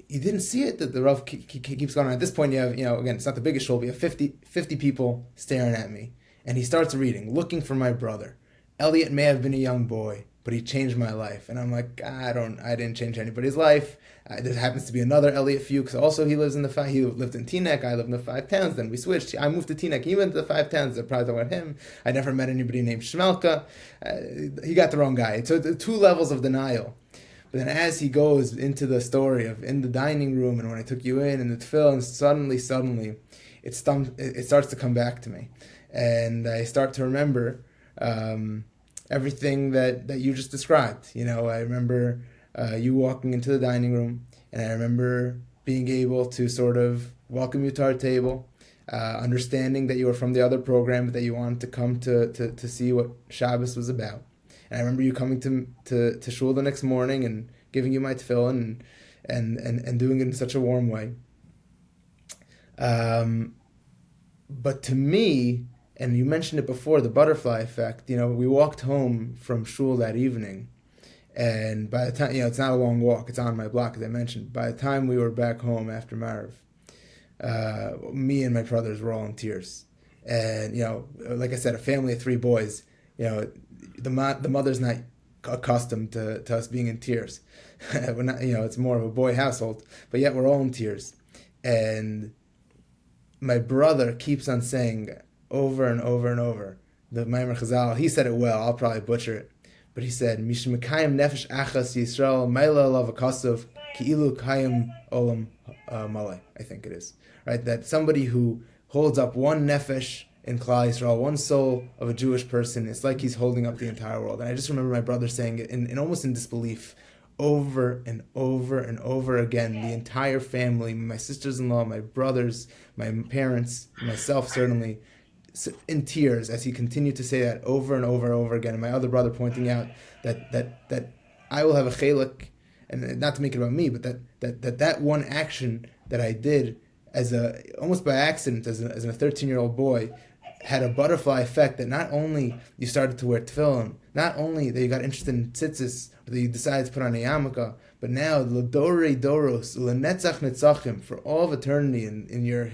B: you didn't see it. That the Rav keeps going on. At this point, you have again, it's not the biggest shul, but you have 50 people staring at me, and he starts reading, looking for my brother. Elliot may have been a young boy, but he changed my life. And I'm like, I didn't change anybody's life. There happens to be another Elliot Fuchs. Also, he lived in Teaneck. I lived in the Five Towns. Then we switched. I moved to Teaneck. He went to the Five Towns. I probably about him. I never met anybody named Shmelka. He got the wrong guy. So the two levels of denial. But then as he goes into the story of in the dining room and when I took you in and the tefillin, suddenly, it starts to come back to me. And I start to remember everything that you just described. I remember you walking into the dining room, and I remember being able to sort of welcome you to our table, understanding that you were from the other program, but that you wanted to come to see what Shabbos was about. And I remember you coming to shul the next morning and giving you my tefillin and doing it in such a warm way. But to me, and you mentioned it before, the butterfly effect. We walked home from shul that evening, and by the time, it's not a long walk. It's on my block, as I mentioned. By the time we were back home after Mariv, me and my brothers were all in tears. And, like I said, a family of three boys, the mother's not accustomed to us being in tears. We're not, it's more of a boy household, but yet we're all in tears. And my brother keeps on saying over and over and over the Maimer Chazal. He said it well. I'll probably butcher it, but he said, "Mishmekayim nefesh achas Yisroel meila alav akasav ki'ilu kayim olam malay." I think it is right that somebody who holds up one nefesh in Klal Yisrael, one soul of a Jewish person, it's like he's holding up the entire world. And I just remember my brother saying it in almost in disbelief, over and over and over again. The entire family, my sisters-in-law, my brothers, my parents, myself certainly, in tears as he continued to say that over and over and over again. And my other brother pointing out that I will have a chalik, and not to make it about me, but that one action that I did almost by accident as a 13-year-old boy had a butterfly effect, that not only you started to wear tefillin, not only that you got interested in tzitzis, or that you decided to put on a yarmulke, but now l'dorei doros, l'netzach netzachim, for all of eternity in your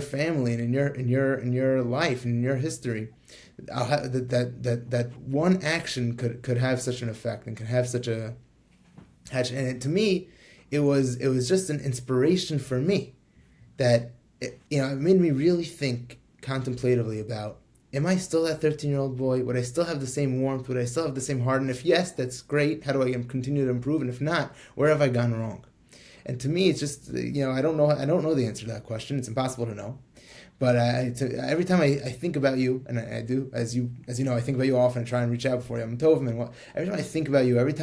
B: family and in your life and in your history, that one action could have such an effect and could have such a. And to me, it was just an inspiration for me that it made me really think contemplatively about, am I still that 13-year-old boy? Would I still have the same warmth? Would I still have the same heart? And if yes, that's great. How do I continue to improve? And if not, where have I gone wrong? And to me, it's just, I don't know the answer to that question. It's impossible to know. But every time I think about you, and I do, as you know, I think about you often and try and reach out for you. I'm Tovim, and every time I think about you, every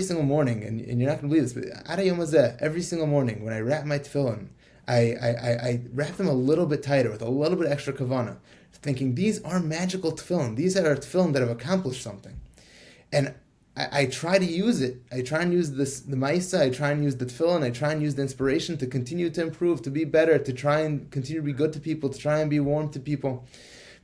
B: single morning, and you're not going to believe this, but Ada Yom Hazeh, every single morning when I wrap my tefillin, I wrap them a little bit tighter with a little bit extra kavana, thinking these are magical tefillin. These are tefillin that have accomplished something. And I try to use it. I try and use the Maisa, I try and use the tefillin, I try and use the inspiration to continue to improve, to be better, to try and continue to be good to people, to try and be warm to people.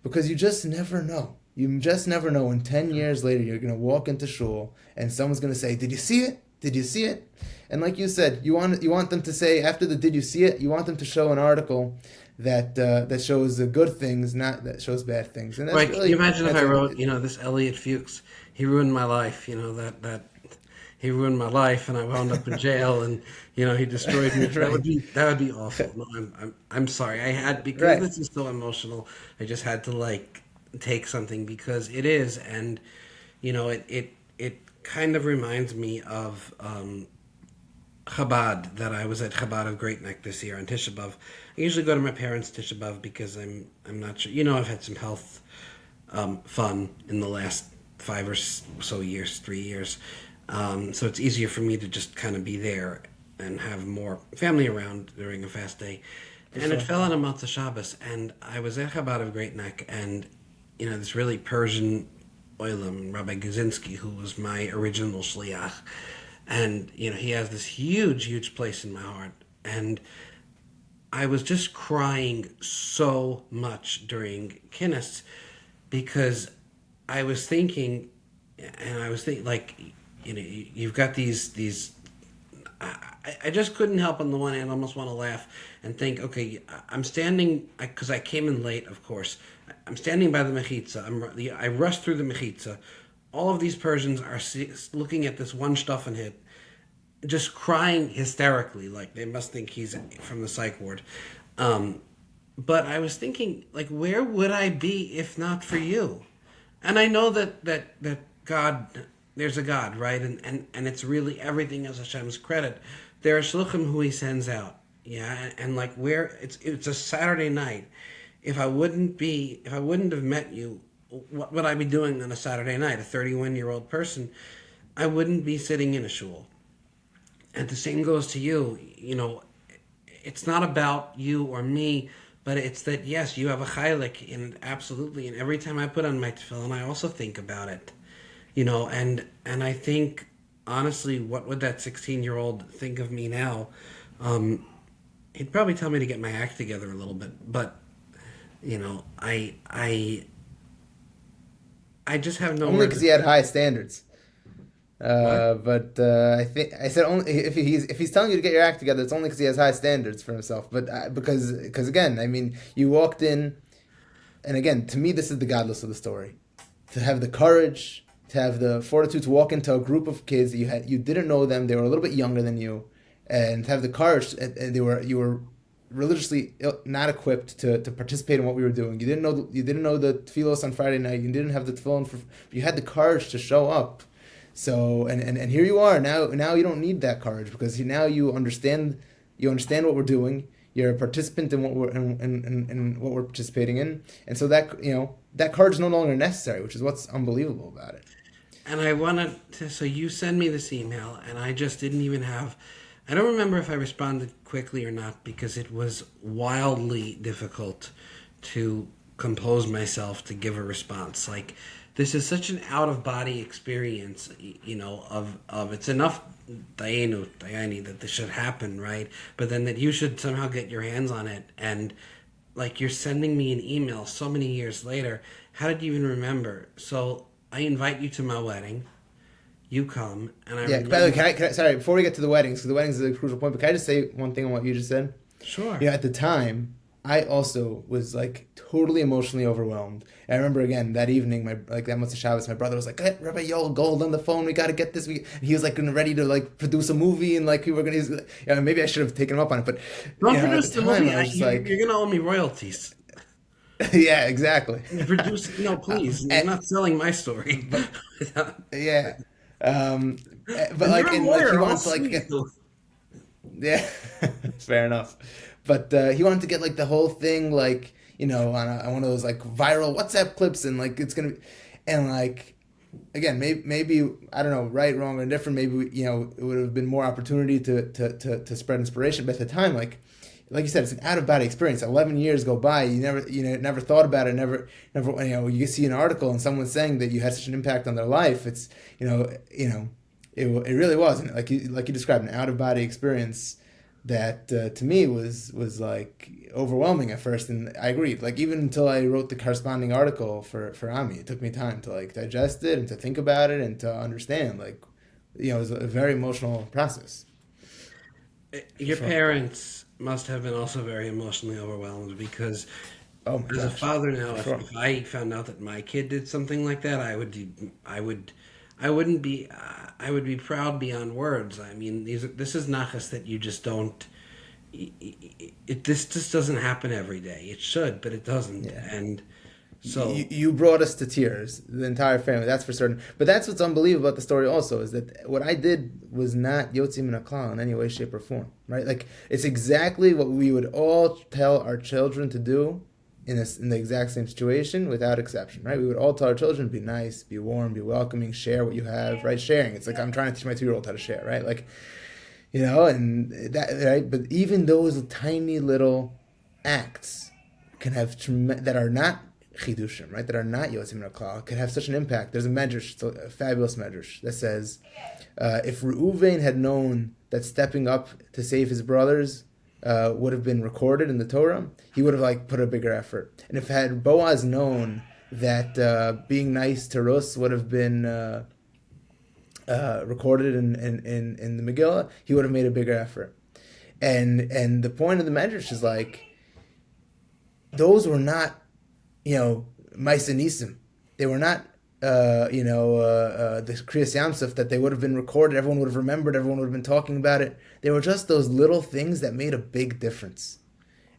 B: Because you just never know. You just never know when 10 years later you're going to walk into shul and someone's going to say, "Did you see it? Did you see it?" And like you said, you want them to say, after the "Did you see it?" you want them to show an article that shows the good things, not that shows bad things. And that's
A: Right.
B: really,
A: Can you imagine if I wrote, this Elliot Fuchs, he ruined my life, that he ruined my life and I wound up in jail and, he destroyed me.
B: Right.
A: That would be awful. No, I'm sorry. I had, because
B: Right.
A: this is so emotional, I just had to take something because it is. And, it kind of reminds me of, Chabad, that I was at Chabad of Great Neck this year on Tisha B'Av. I usually go to my parents' Tisha B'Av because I'm not sure. I've had some health fun in the last 5 or so years, 3 years. So it's easier for me to just kind of be there and have more family around during a fast day.
B: for
A: And it
B: sure.
A: fell on a Motzei Shabbos, and I was at Chabad of Great Neck, and this really Persian oilam, Rabbi Gazinski, who was my original shliach, and he has this huge, huge place in my heart, and I was just crying so much during Kinnis because I was thinking, like, you've got these. I just couldn't help on the one hand almost want to laugh and think, okay, I'm standing, because I came in late, of course. I'm standing by the mechitza. I rushed through the mechitza. All of these Persians are looking at this one stuff hit, just crying hysterically, like they must think he's from the psych ward. But I was thinking, like, where would I be if not for you? And I know that God, there's a God, right? And it's really everything is Hashem's credit. There are shluchim who He sends out, yeah. And like where it's a Saturday night. If I wouldn't have met you, what would I be doing on a Saturday night? A 31-year-old person, I wouldn't be sitting in a shul. And the same goes to you. It's not about you or me, but it's that, yes, you have a chaylik in it, absolutely. And every time I put on my tefillin, I also think about it. And I think, honestly, what would that 16-year-old think of me now? He'd probably tell me to get my act together a little bit. But, I just have no
B: Only
A: words.
B: because he had high standards.
A: What?
B: But I think I said only if he's telling you to get your act together, it's only because he has high standards for himself. But because again, I mean, you walked in, and again, to me, this is the godless of the story. To have the courage, to have the fortitude to walk into a group of kids that you didn't know them, they were a little bit younger than you, and to have the courage, and you were religiously not equipped to participate in what we were doing. You didn't know the tefillos on Friday night. You didn't have the tefillin you had the courage to show up. So and here you are now you don't need that courage because now you understand what we're doing. You're a participant in what we're in what we're participating in, and so that courage is no longer necessary, which is what's unbelievable about it.
A: And I wanted to, so you send me this email, and I just didn't even have, I don't remember if I responded quickly or not because it was wildly difficult to compose myself to give a response. Like, this is such an out-of-body experience, of it's enough Dayani, that this should happen, right? But then that you should somehow get your hands on it, and like you're sending me an email so many years later. How did you even remember? So I invite you to my wedding. You come, and I
B: Yeah. By the way, can I sorry before we get to the weddings, because the weddings is a crucial point. But can I just say one thing on what you just said?
A: Sure.
B: At the time, I also was like totally emotionally overwhelmed. And I remember again that evening, that Motzei Shabbos, my brother was like, "Hey, Rabbi Yoel Gold on the phone. We got to get this." And he was like ready to like produce a movie, and like we were gonna. Maybe I should have taken him up on it, but
A: Don't
B: at
A: produce
B: the
A: the
B: time,
A: movie.
B: I was just like,
A: You're gonna owe me royalties.
B: yeah, exactly.
A: Produce, no, please. You're not selling my story.
B: Yeah. But
A: And
B: like,
A: you're a
B: and
A: lawyer,
B: like he
A: I'll
B: wants to like
A: sue
B: get,
A: you.
B: yeah, fair enough. But he wanted to get like the whole thing like on one of those like viral WhatsApp clips and like it's gonna be, and like again maybe I don't know, right, wrong, or indifferent. Maybe it would have been more opportunity to spread inspiration. But at the time, like you said, it's an out of body experience. 11 years go by, you never thought about it. Never you see an article and someone saying that you had such an impact on their life. It's it really was, and like you described, an out of body experience that to me was like overwhelming at first. And I agreed, like even until I wrote the corresponding article for Ami, it took me time to like digest it and to think about it and to understand, like it was a very emotional process.
A: Your
B: Sure.
A: parents must have been also very emotionally overwhelmed because
B: Oh my
A: as a
B: gosh.
A: father now,
B: Sure.
A: if I found out that my kid did something like that, I wouldn't be, I would be proud beyond words. I mean, this is nachas that you just don't. This just doesn't happen every day. It should, but it doesn't.
B: Yeah.
A: And so,
B: You brought us to tears, the entire family, that's for certain. But that's what's unbelievable about the story also, is that what I did was not Yotzim min haklal in any way, shape, or form, right? Like, it's exactly what we would all tell our children to do in the exact same situation, without exception, right? We would all tell our children, be nice, be warm, be welcoming, share what you have, right? Sharing. It's like I'm trying to teach my 2-year-old how to share, right? Like, and that, right? But even those tiny little acts can have that are not chidushim, right? That are not yotzim min haklal, can have such an impact. There's a medrash, a fabulous medrash that says, if Reuven had known that stepping up to save his brothers would have been recorded in the Torah, he would have put a bigger effort. And if had Boaz known that being nice to Rus would have been recorded in the Megillah, he would have made a bigger effort. And the point of the medrash is those were not, Maisa Nisim. They were not, the Kriyas Yamsuf that they would have been recorded, everyone would have remembered, everyone would have been talking about it. They were just those little things that made a big difference.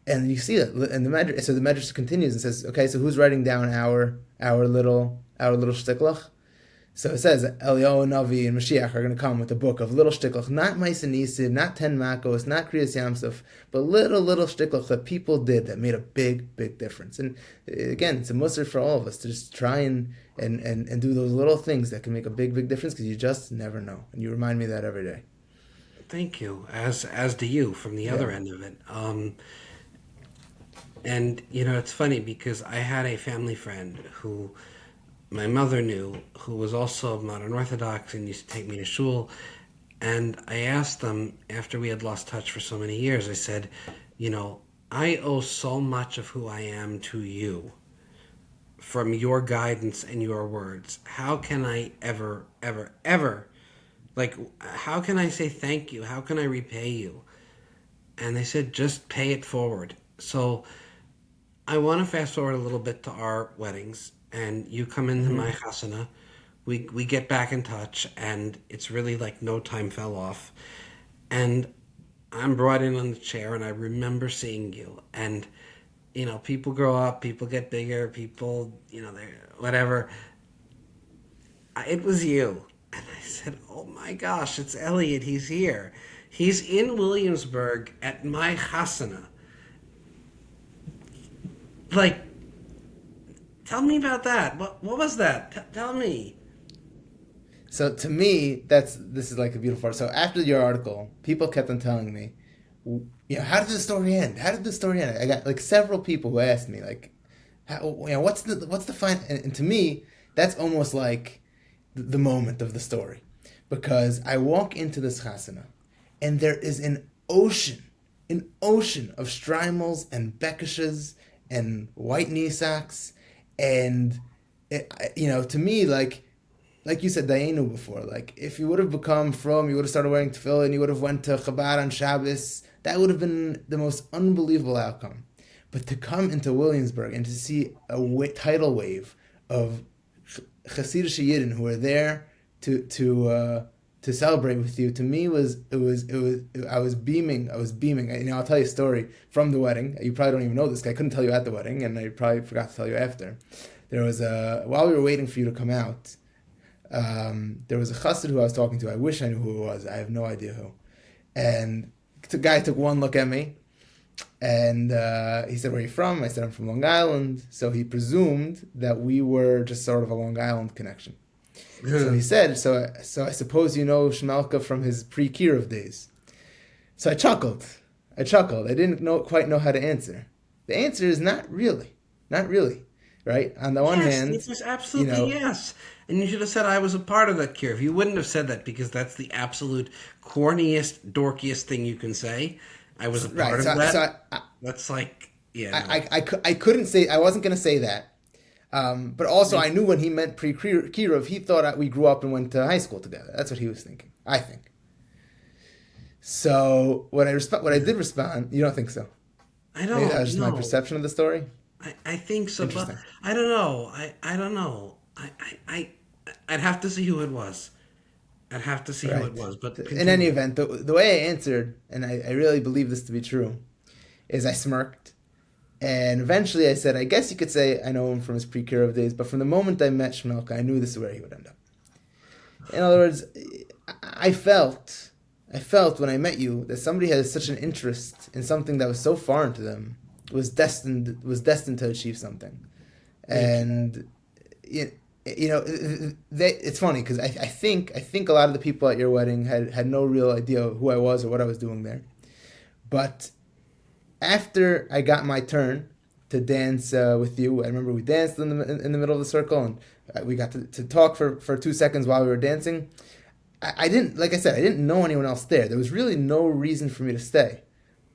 B: And you see that, and the Medrash continues and says, okay, so who's writing down our little shtiklach? So it says Eliyahu Navi and Mashiach are going to come with a book of little shtiklach, not Ma'aseh Nisim, not 10 Makos, not Kriyas Yamsuf, but little shtiklach that people did that made a big difference. And again, it's a musar for all of us to just try and do those little things that can make a big difference, because you just never know. And you remind me of that every day.
A: Thank you, as do you from the other end of it. And it's funny because I had a family friend who my mother knew, who was also modern Orthodox and used to take me to shul. And I asked them, after we had lost touch for so many years, I said, I owe so much of who I am to you from your guidance and your words. How can I ever, how can I say thank you? How can I repay you? And they said, just pay it forward. So I want to fast forward a little bit to our weddings. And you come into my chasana, we get back in touch, and it's really no time fell off. And I'm brought in on the chair, and I remember seeing you. And, people grow up, people get bigger, people, they're whatever. It was you. And I said, oh my gosh, it's Elliot, he's here. He's in Williamsburg at my chasana. Tell me about that. What was that? Tell me.
B: So to me, this is a beautiful part. So after your article, people kept on telling me, how did the story end? How did the story end? I got several people who asked me what's the fine? And to me, that's almost like the moment of the story, because I walk into this chasana, and there is an ocean of streimels and bekishes and white knee socks. And to me, like you said, Dayenu before, if you would have become from, you would have started wearing tefillin, you would have went to Chabad on Shabbos, that would have been the most unbelievable outcome. But to come into Williamsburg and to see a tidal wave of Hasidic Yidden who are there to celebrate with you, to me I was beaming. I'll tell you a story from the wedding. You probably don't even know this guy. I couldn't tell you at the wedding, and I probably forgot to tell you after. There was while we were waiting for you to come out, there was a chassid who I was talking to. I wish I knew who it was. I have no idea who. And the guy took one look at me, and he said, "Where are you from?" I said, "I'm from Long Island." So he presumed that we were just sort of a Long Island connection. So he said, so I suppose you know Shmelka from his pre-Kirov days. So I chuckled. I didn't quite know how to answer. The answer is not really, right? On the one hand,
A: it was absolutely yes. And you should have said I was a part of that Kirov. You wouldn't have said that, because that's the absolute corniest, dorkiest thing you can say. I was a part of that. That's
B: I couldn't say, I wasn't going to say that. But also, I knew when he meant pre-Kirov, he thought we grew up and went to high school together. That's what he was thinking, I think. So when I did respond, you don't think so?
A: I don't.
B: Maybe that was just
A: no.
B: my perception of the story.
A: I think so, but I don't know. I don't know. I'd have to see who it was. But
B: in any event, the way I answered, and I really believe this to be true, is I smirked. And eventually I said, I guess you could say I know him from his pre-Kirov days, but from the moment I met Shmelka, I knew this is where he would end up. In other words, I felt when I met you that somebody had such an interest in something that was so foreign to them, was destined to achieve something. And it's funny because I think a lot of the people at your wedding had no real idea who I was or what I was doing there, but after I got my turn to dance with you, I remember we danced in the middle of the circle, and we got to talk for 2 seconds while we were dancing. I didn't, like I said, I didn't know anyone else there. There was really no reason for me to stay.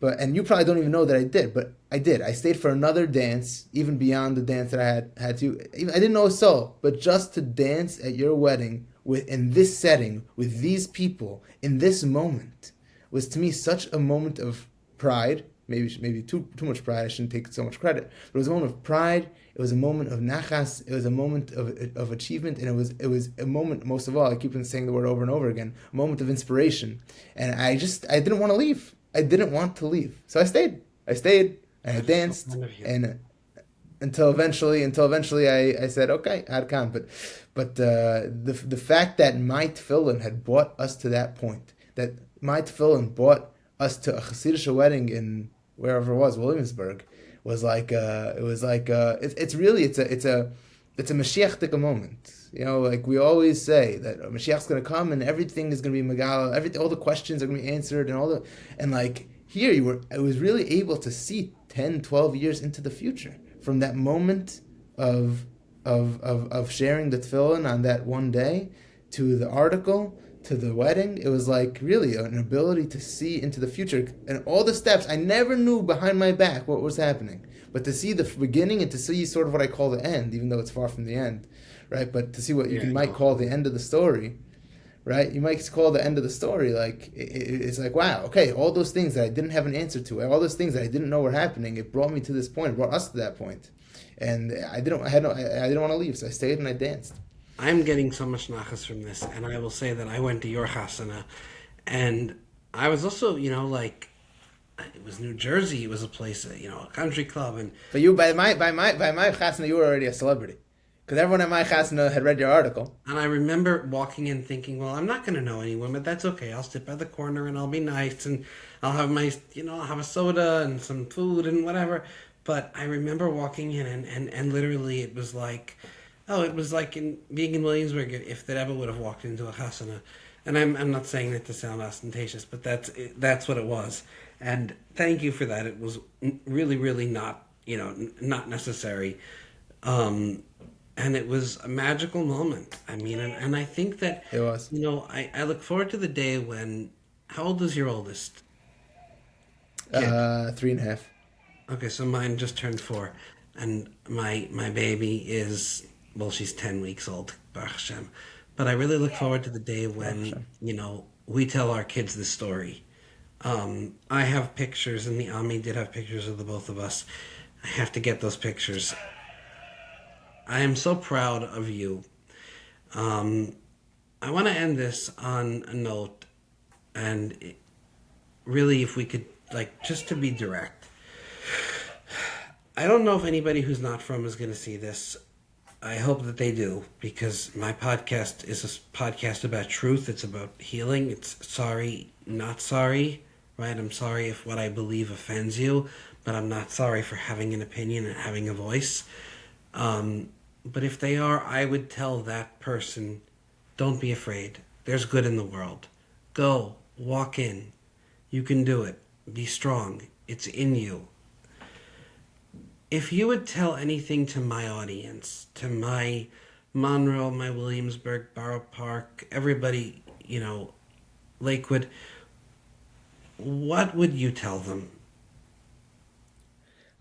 B: And you probably don't even know that I did, but I did. I stayed for another dance, even beyond the dance that I had to. I didn't know a soul, but just to dance at your wedding in this setting with these people in this moment was to me such a moment of pride. Maybe too much pride. I shouldn't take so much credit. But it was a moment of pride. It was a moment of nachas. It was a moment of achievement, and it was a moment. Most of all, I keep on saying the word over and over again. A moment of inspiration, and I didn't want to leave. I didn't want to leave, so I stayed. And I danced, and until eventually I said, okay, I'd come. But the fact that my tefillin had brought us to that point, that my tefillin brought us to a Hasidic wedding in wherever it was, Williamsburg, was like it's a Mashiach moment. You know, like we always say that Mashiach's going to come and everything is going to be Megala, all the questions are going to be answered and like here I was really able to see 10, 12 years into the future from that moment of sharing the tefillin on that one day to the article to the wedding. It was like really an ability to see into the future and all the steps. I never knew behind my back what was happening, but to see the beginning and to see sort of what I call the end, even though it's far from the end, right? But to see what you might call the end of the story, right? You might call the end of the story like it's like, wow, okay, all those things that I didn't have an answer to, all those things that I didn't know were happening, it brought me to this point, it brought us to that point, and I didn't want to leave, so I stayed and I danced.
A: I'm getting so much nachas from this, and I will say that I went to your chasana, and I was also, like it was New Jersey. It was a place, a country club, and
B: but you by my chasana, you were already a celebrity, because everyone at my chasana had read your article.
A: And I remember walking in thinking, well, I'm not going to know anyone, but that's okay. I'll sit by the corner and I'll be nice, and I'll have I'll have a soda and some food and whatever. But I remember walking in, and literally it was like. Oh, it was like being in Williamsburg if that ever would have walked into a chasana. And I'm not saying that to sound ostentatious, but that's what it was. And thank you for that. It was really, really not, not necessary. And it was a magical moment. I mean, and I think that,
B: It was.
A: I look forward to the day when, how old is your oldest?
B: 3.5.
A: Okay, so mine just turned 4. And my baby is... Well, she's 10 weeks old, Baruch Hashem. But I really look forward to the day when, we tell our kids this story. I have pictures, and the Ami did have pictures of the both of us. I have to get those pictures. I am so proud of you. I want to end this on a note, and really, if we could, just to be direct. I don't know if anybody who's not from is going to see this. I hope that they do, because my podcast is a podcast about truth. It's about healing. It's sorry, not sorry, right? I'm sorry if what I believe offends you, but I'm not sorry for having an opinion and having a voice. But if they are, I would tell that person, don't be afraid. There's good in the world. Go, walk in. You can do it. Be strong. It's in you. If you would tell anything to my audience, to my Monroe, my Williamsburg, Borough Park, everybody, Lakewood, what would you tell them?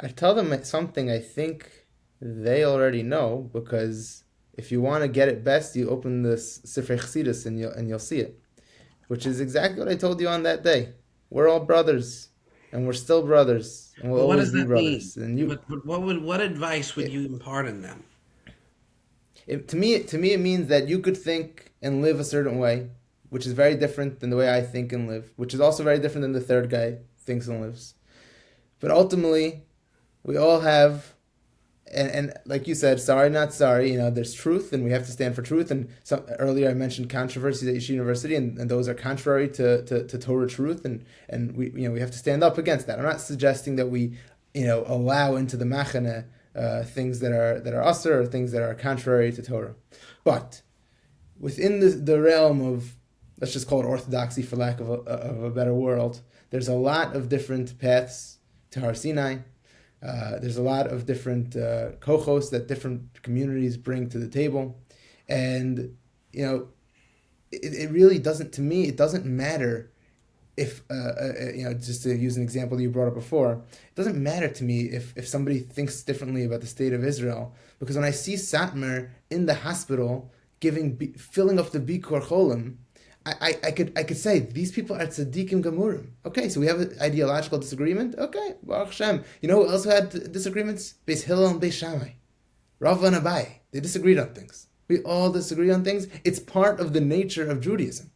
B: I'd tell them something I think they already know, because if you want to get it best, you open the Sifrei Chassidus and you'll see it, which is exactly what I told you on that day. We're all brothers, and we're still brothers. And we'll always be brothers.
A: Mean? And what advice would you impart in them?
B: To me, it means that you could think and live a certain way, which is very different than the way I think and live, which is also very different than the third guy thinks and lives. But ultimately, we all have, and like you said, sorry, not sorry. There's truth, and we have to stand for truth. And earlier I mentioned controversies at Yeshiva University, and those are contrary to Torah truth, and we have to stand up against that. I'm not suggesting that we allow into the machane things that are asur or things that are contrary to Torah, but within the realm of, let's just call it orthodoxy for lack of a better word, there's a lot of different paths to Har Sinai. There's a lot of different kochos that different communities bring to the table. And, it really doesn't, to me, it doesn't matter if, just to use an example that you brought up before, it doesn't matter to me if somebody thinks differently about the state of Israel, because when I see Satmar in the hospital filling up the Bikur Cholim, I could say these people are tzaddikim gamurim. Okay, so we have an ideological disagreement. Okay, Baruch Hashem. You know who else had disagreements? Beis Hillel and Beis Shammai, Rav and Abai. They disagreed on things. We all disagree on things. It's part of the nature of Judaism,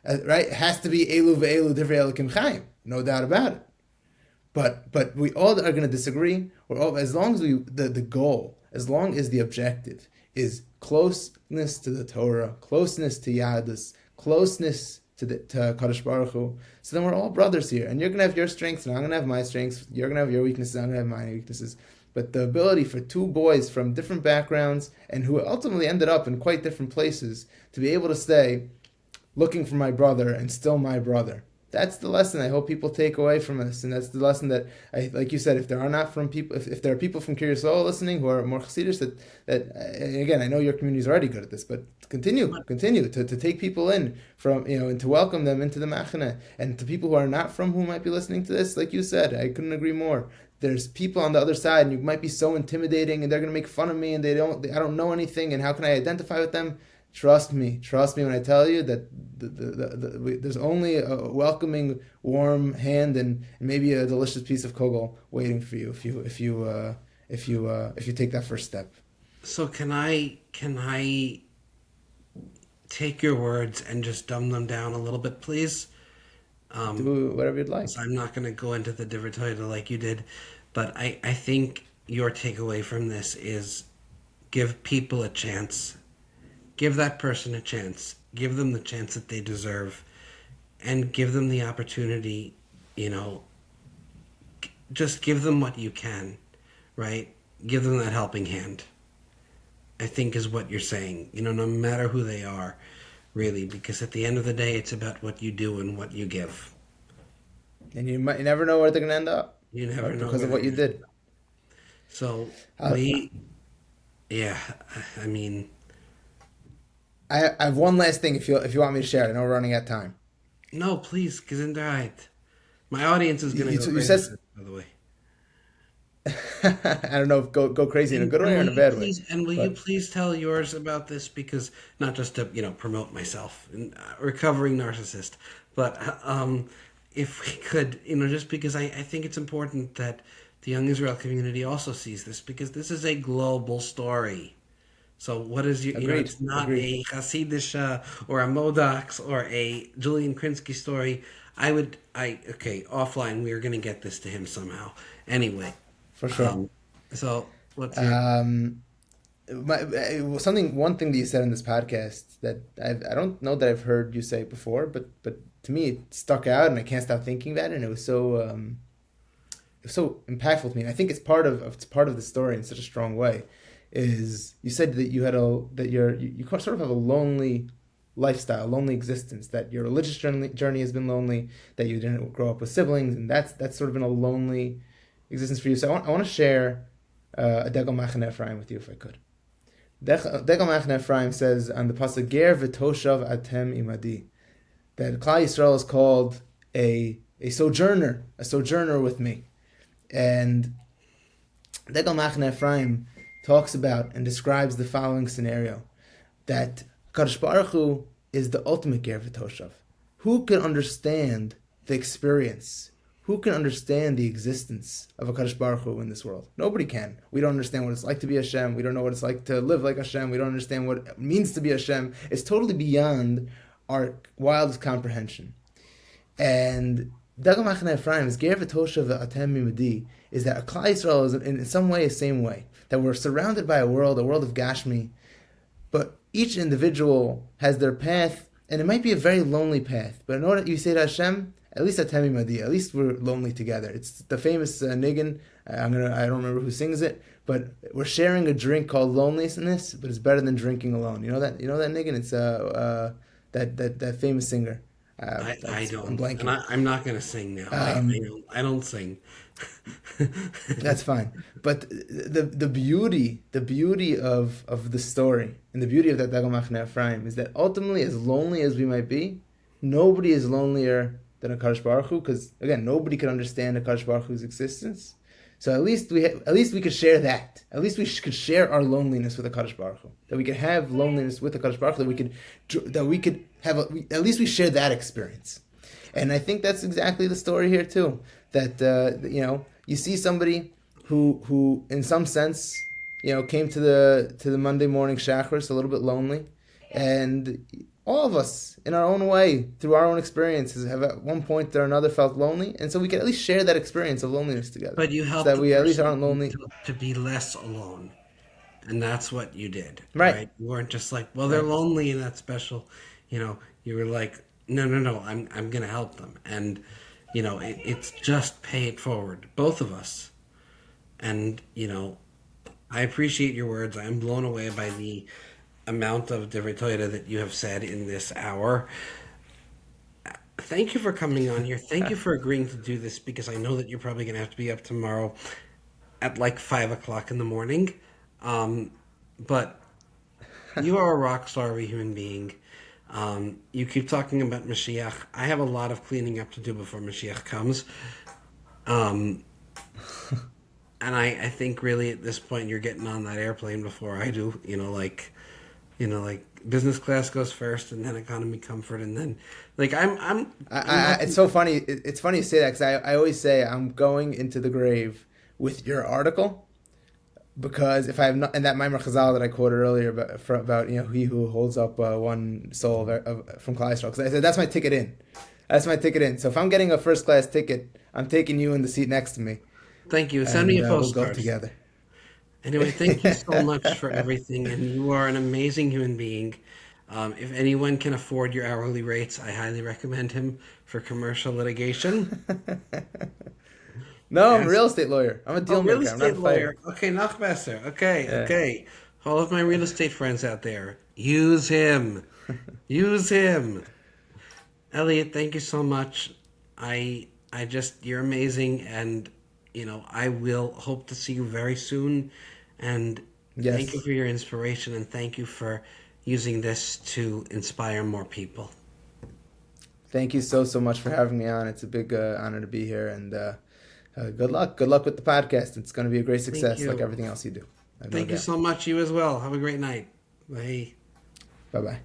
B: right? It has to be elu ve'elu divrei Elokim Chaim, no doubt about it. But we all are going to disagree. As long as the goal, as long as the objective is closeness to the Torah, closeness to Yadus, closeness to Kadosh Baruch Hu, so then we're all brothers here. And you're going to have your strengths, and I'm going to have my strengths. You're going to have your weaknesses, I'm going to have my weaknesses. But the ability for two boys from different backgrounds and who ultimately ended up in quite different places to be able to stay looking for my brother and still my brother. That's the lesson I hope people take away from this, and that's the lesson that like you said, if there are people from Kiryas Ol listening who are more Chassidish, that and again, I know your community is already good at this, but continue to take people in from, and to welcome them into the Machane, and to people who are not from, who might be listening to this, like you said, I couldn't agree more. There's people on the other side, and you might be so intimidating, and they're going to make fun of me, and I don't know anything, and how can I identify with them? Trust me when I tell you that there's only a welcoming, warm hand and maybe a delicious piece of kugel waiting for you if you take that first step.
A: So can I take your words and just dumb them down a little bit, please?
B: Do whatever you'd like.
A: So I'm not going to go into the divertoida like you did, but I think your takeaway from this is give people a chance. Give that person a chance. Give them the chance that they deserve, and give them the opportunity, just give them what you can, right? Give them that helping hand, I think is what you're saying, no matter who they are, really, because at the end of the day, it's about what you do and what you give.
B: And you never know where they're going to end up.
A: You never know.
B: Because of what you did.
A: So, I mean...
B: I have one last thing if you want me to share it. I know we're running out of time.
A: No, please, gesundheit. My audience is going to go crazy, by the way.
B: I don't know if go crazy in a good way or in a bad way.
A: And will you please tell yours about this? Because not just to promote myself, recovering narcissist, but if we could, just because I think it's important that the Young Israel community also sees this, because this is a global story. So what is it's not a Hasidish or a Modox or a Julian Krinsky story. Offline, we are going to get this to him somehow. Anyway.
B: For sure.
A: So let's
B: one thing that you said in this podcast that I don't know that I've heard you say before, but to me it stuck out and I can't stop thinking about it, and it was so impactful to me. And I think it's part of the story in such a strong way. Is you said that you sort of have a lonely lifestyle, lonely existence, that your religious journey has been lonely, that you didn't grow up with siblings, and that's sort of been a lonely existence for you. So I want to share a Degel Machane Ephraim with you, if I could. Degel Machane Ephraim says on the pasuk Ger v'toshav atem imadi, that Klal Yisrael is called a sojourner with me, and Degel Machane Ephraim talks about and describes the following scenario, that Kadosh Baruch Hu is the ultimate Ger v'toshav. Who can understand the experience? Who can understand the existence of a Kadosh Baruch Hu in this world? Nobody can. We don't understand what it's like to be Hashem. We don't know what it's like to live like Hashem. We don't understand what it means to be Hashem. It's totally beyond our wildest comprehension. And Degel Machane Ephraim is Ger v'toshav atem mimadi, is that Klal Yisrael is in some way the same way, that we're surrounded by a world of Gashmi, but each individual has their path, and it might be a very lonely path, but in order you say to Hashem, at least atem mimadi, at least we're lonely together. It's the famous niggin. I don't remember who sings it, but we're sharing a drink called loneliness, but it's better than drinking alone. You know that niggin? It's that famous singer.
A: I
B: I'm
A: don't, and
B: blanking.
A: I'm not going to sing now. I don't sing.
B: That's fine. But the beauty of the story and the beauty of that Dagol Machne Ephraim is that ultimately, as lonely as we might be, nobody is lonelier than a Kadosh Baruch Hu, because again, nobody could understand a Kadosh Baruch Hu's existence. So at least we could share that. At least we could share our loneliness with a Kadosh Baruch Hu. That we could have loneliness with a Kadosh Baruch Hu. That we could have. At least we share that experience. And I think that's exactly the story here too. That you see somebody who in some sense came to the Monday morning Shacharis a little bit lonely, and all of us in our own way through our own experiences have at one point or another felt lonely, and so we can at least share that experience of loneliness together.
A: But you
B: So
A: help
B: that
A: the
B: we at least aren't
A: person
B: lonely.
A: to be less alone. And that's what you did,
B: Right.
A: right? You weren't just like, well, they're
B: Right.
A: lonely and that's special. You were like, no, I'm going to help them. And, it's just pay it forward, both of us. And, I appreciate your words. I'm blown away by the amount of Divrei Torah that you have said in this hour. Thank you for coming on here. Thank you for agreeing to do this, because I know that you're probably going to have to be up tomorrow at like 5 o'clock in the morning. But you are a rock star of a human being. You keep talking about Mashiach. I have a lot of cleaning up to do before Mashiach comes. And I think really at this point you're getting on that airplane before I do. Like business class goes first, and then economy comfort, and then
B: It's so funny. It's funny you say that, because I always say I'm going into the grave with your article, because if I have not, and that Maimer Chazal that I quoted earlier about he who holds up one soul from Klal Yisrael, because I said that's my ticket in. That's my ticket in. So if I'm getting a first class ticket, I'm taking you in the seat next to me.
A: Thank you. Send me a
B: We'll
A: postcard.
B: go together.
A: Anyway, thank you so much for everything, and you are an amazing human being. If anyone can afford your hourly rates, I highly recommend him for commercial litigation.
B: No, I'm
A: Yes.
B: a real estate lawyer. I'm a deal
A: Real
B: maker. I'm not
A: estate
B: a fighter.
A: lawyer. Okay, Nachbesser. Okay,
B: Yeah.
A: okay. All of my real estate friends out there, use him. Use him. Elliot, thank you so much. You're amazing, and I will hope to see you very soon. And
B: Yes.
A: thank you for your inspiration, and thank you for using this to inspire more people.
B: Thank you so much for having me on. It's a big honor to be here, and good luck. Good luck with the podcast. It's going to be a great success,
A: you.
B: like everything else you do. I have no
A: Thank you
B: doubt.
A: so much. You as well. Have a great night. Bye.
B: Bye-bye.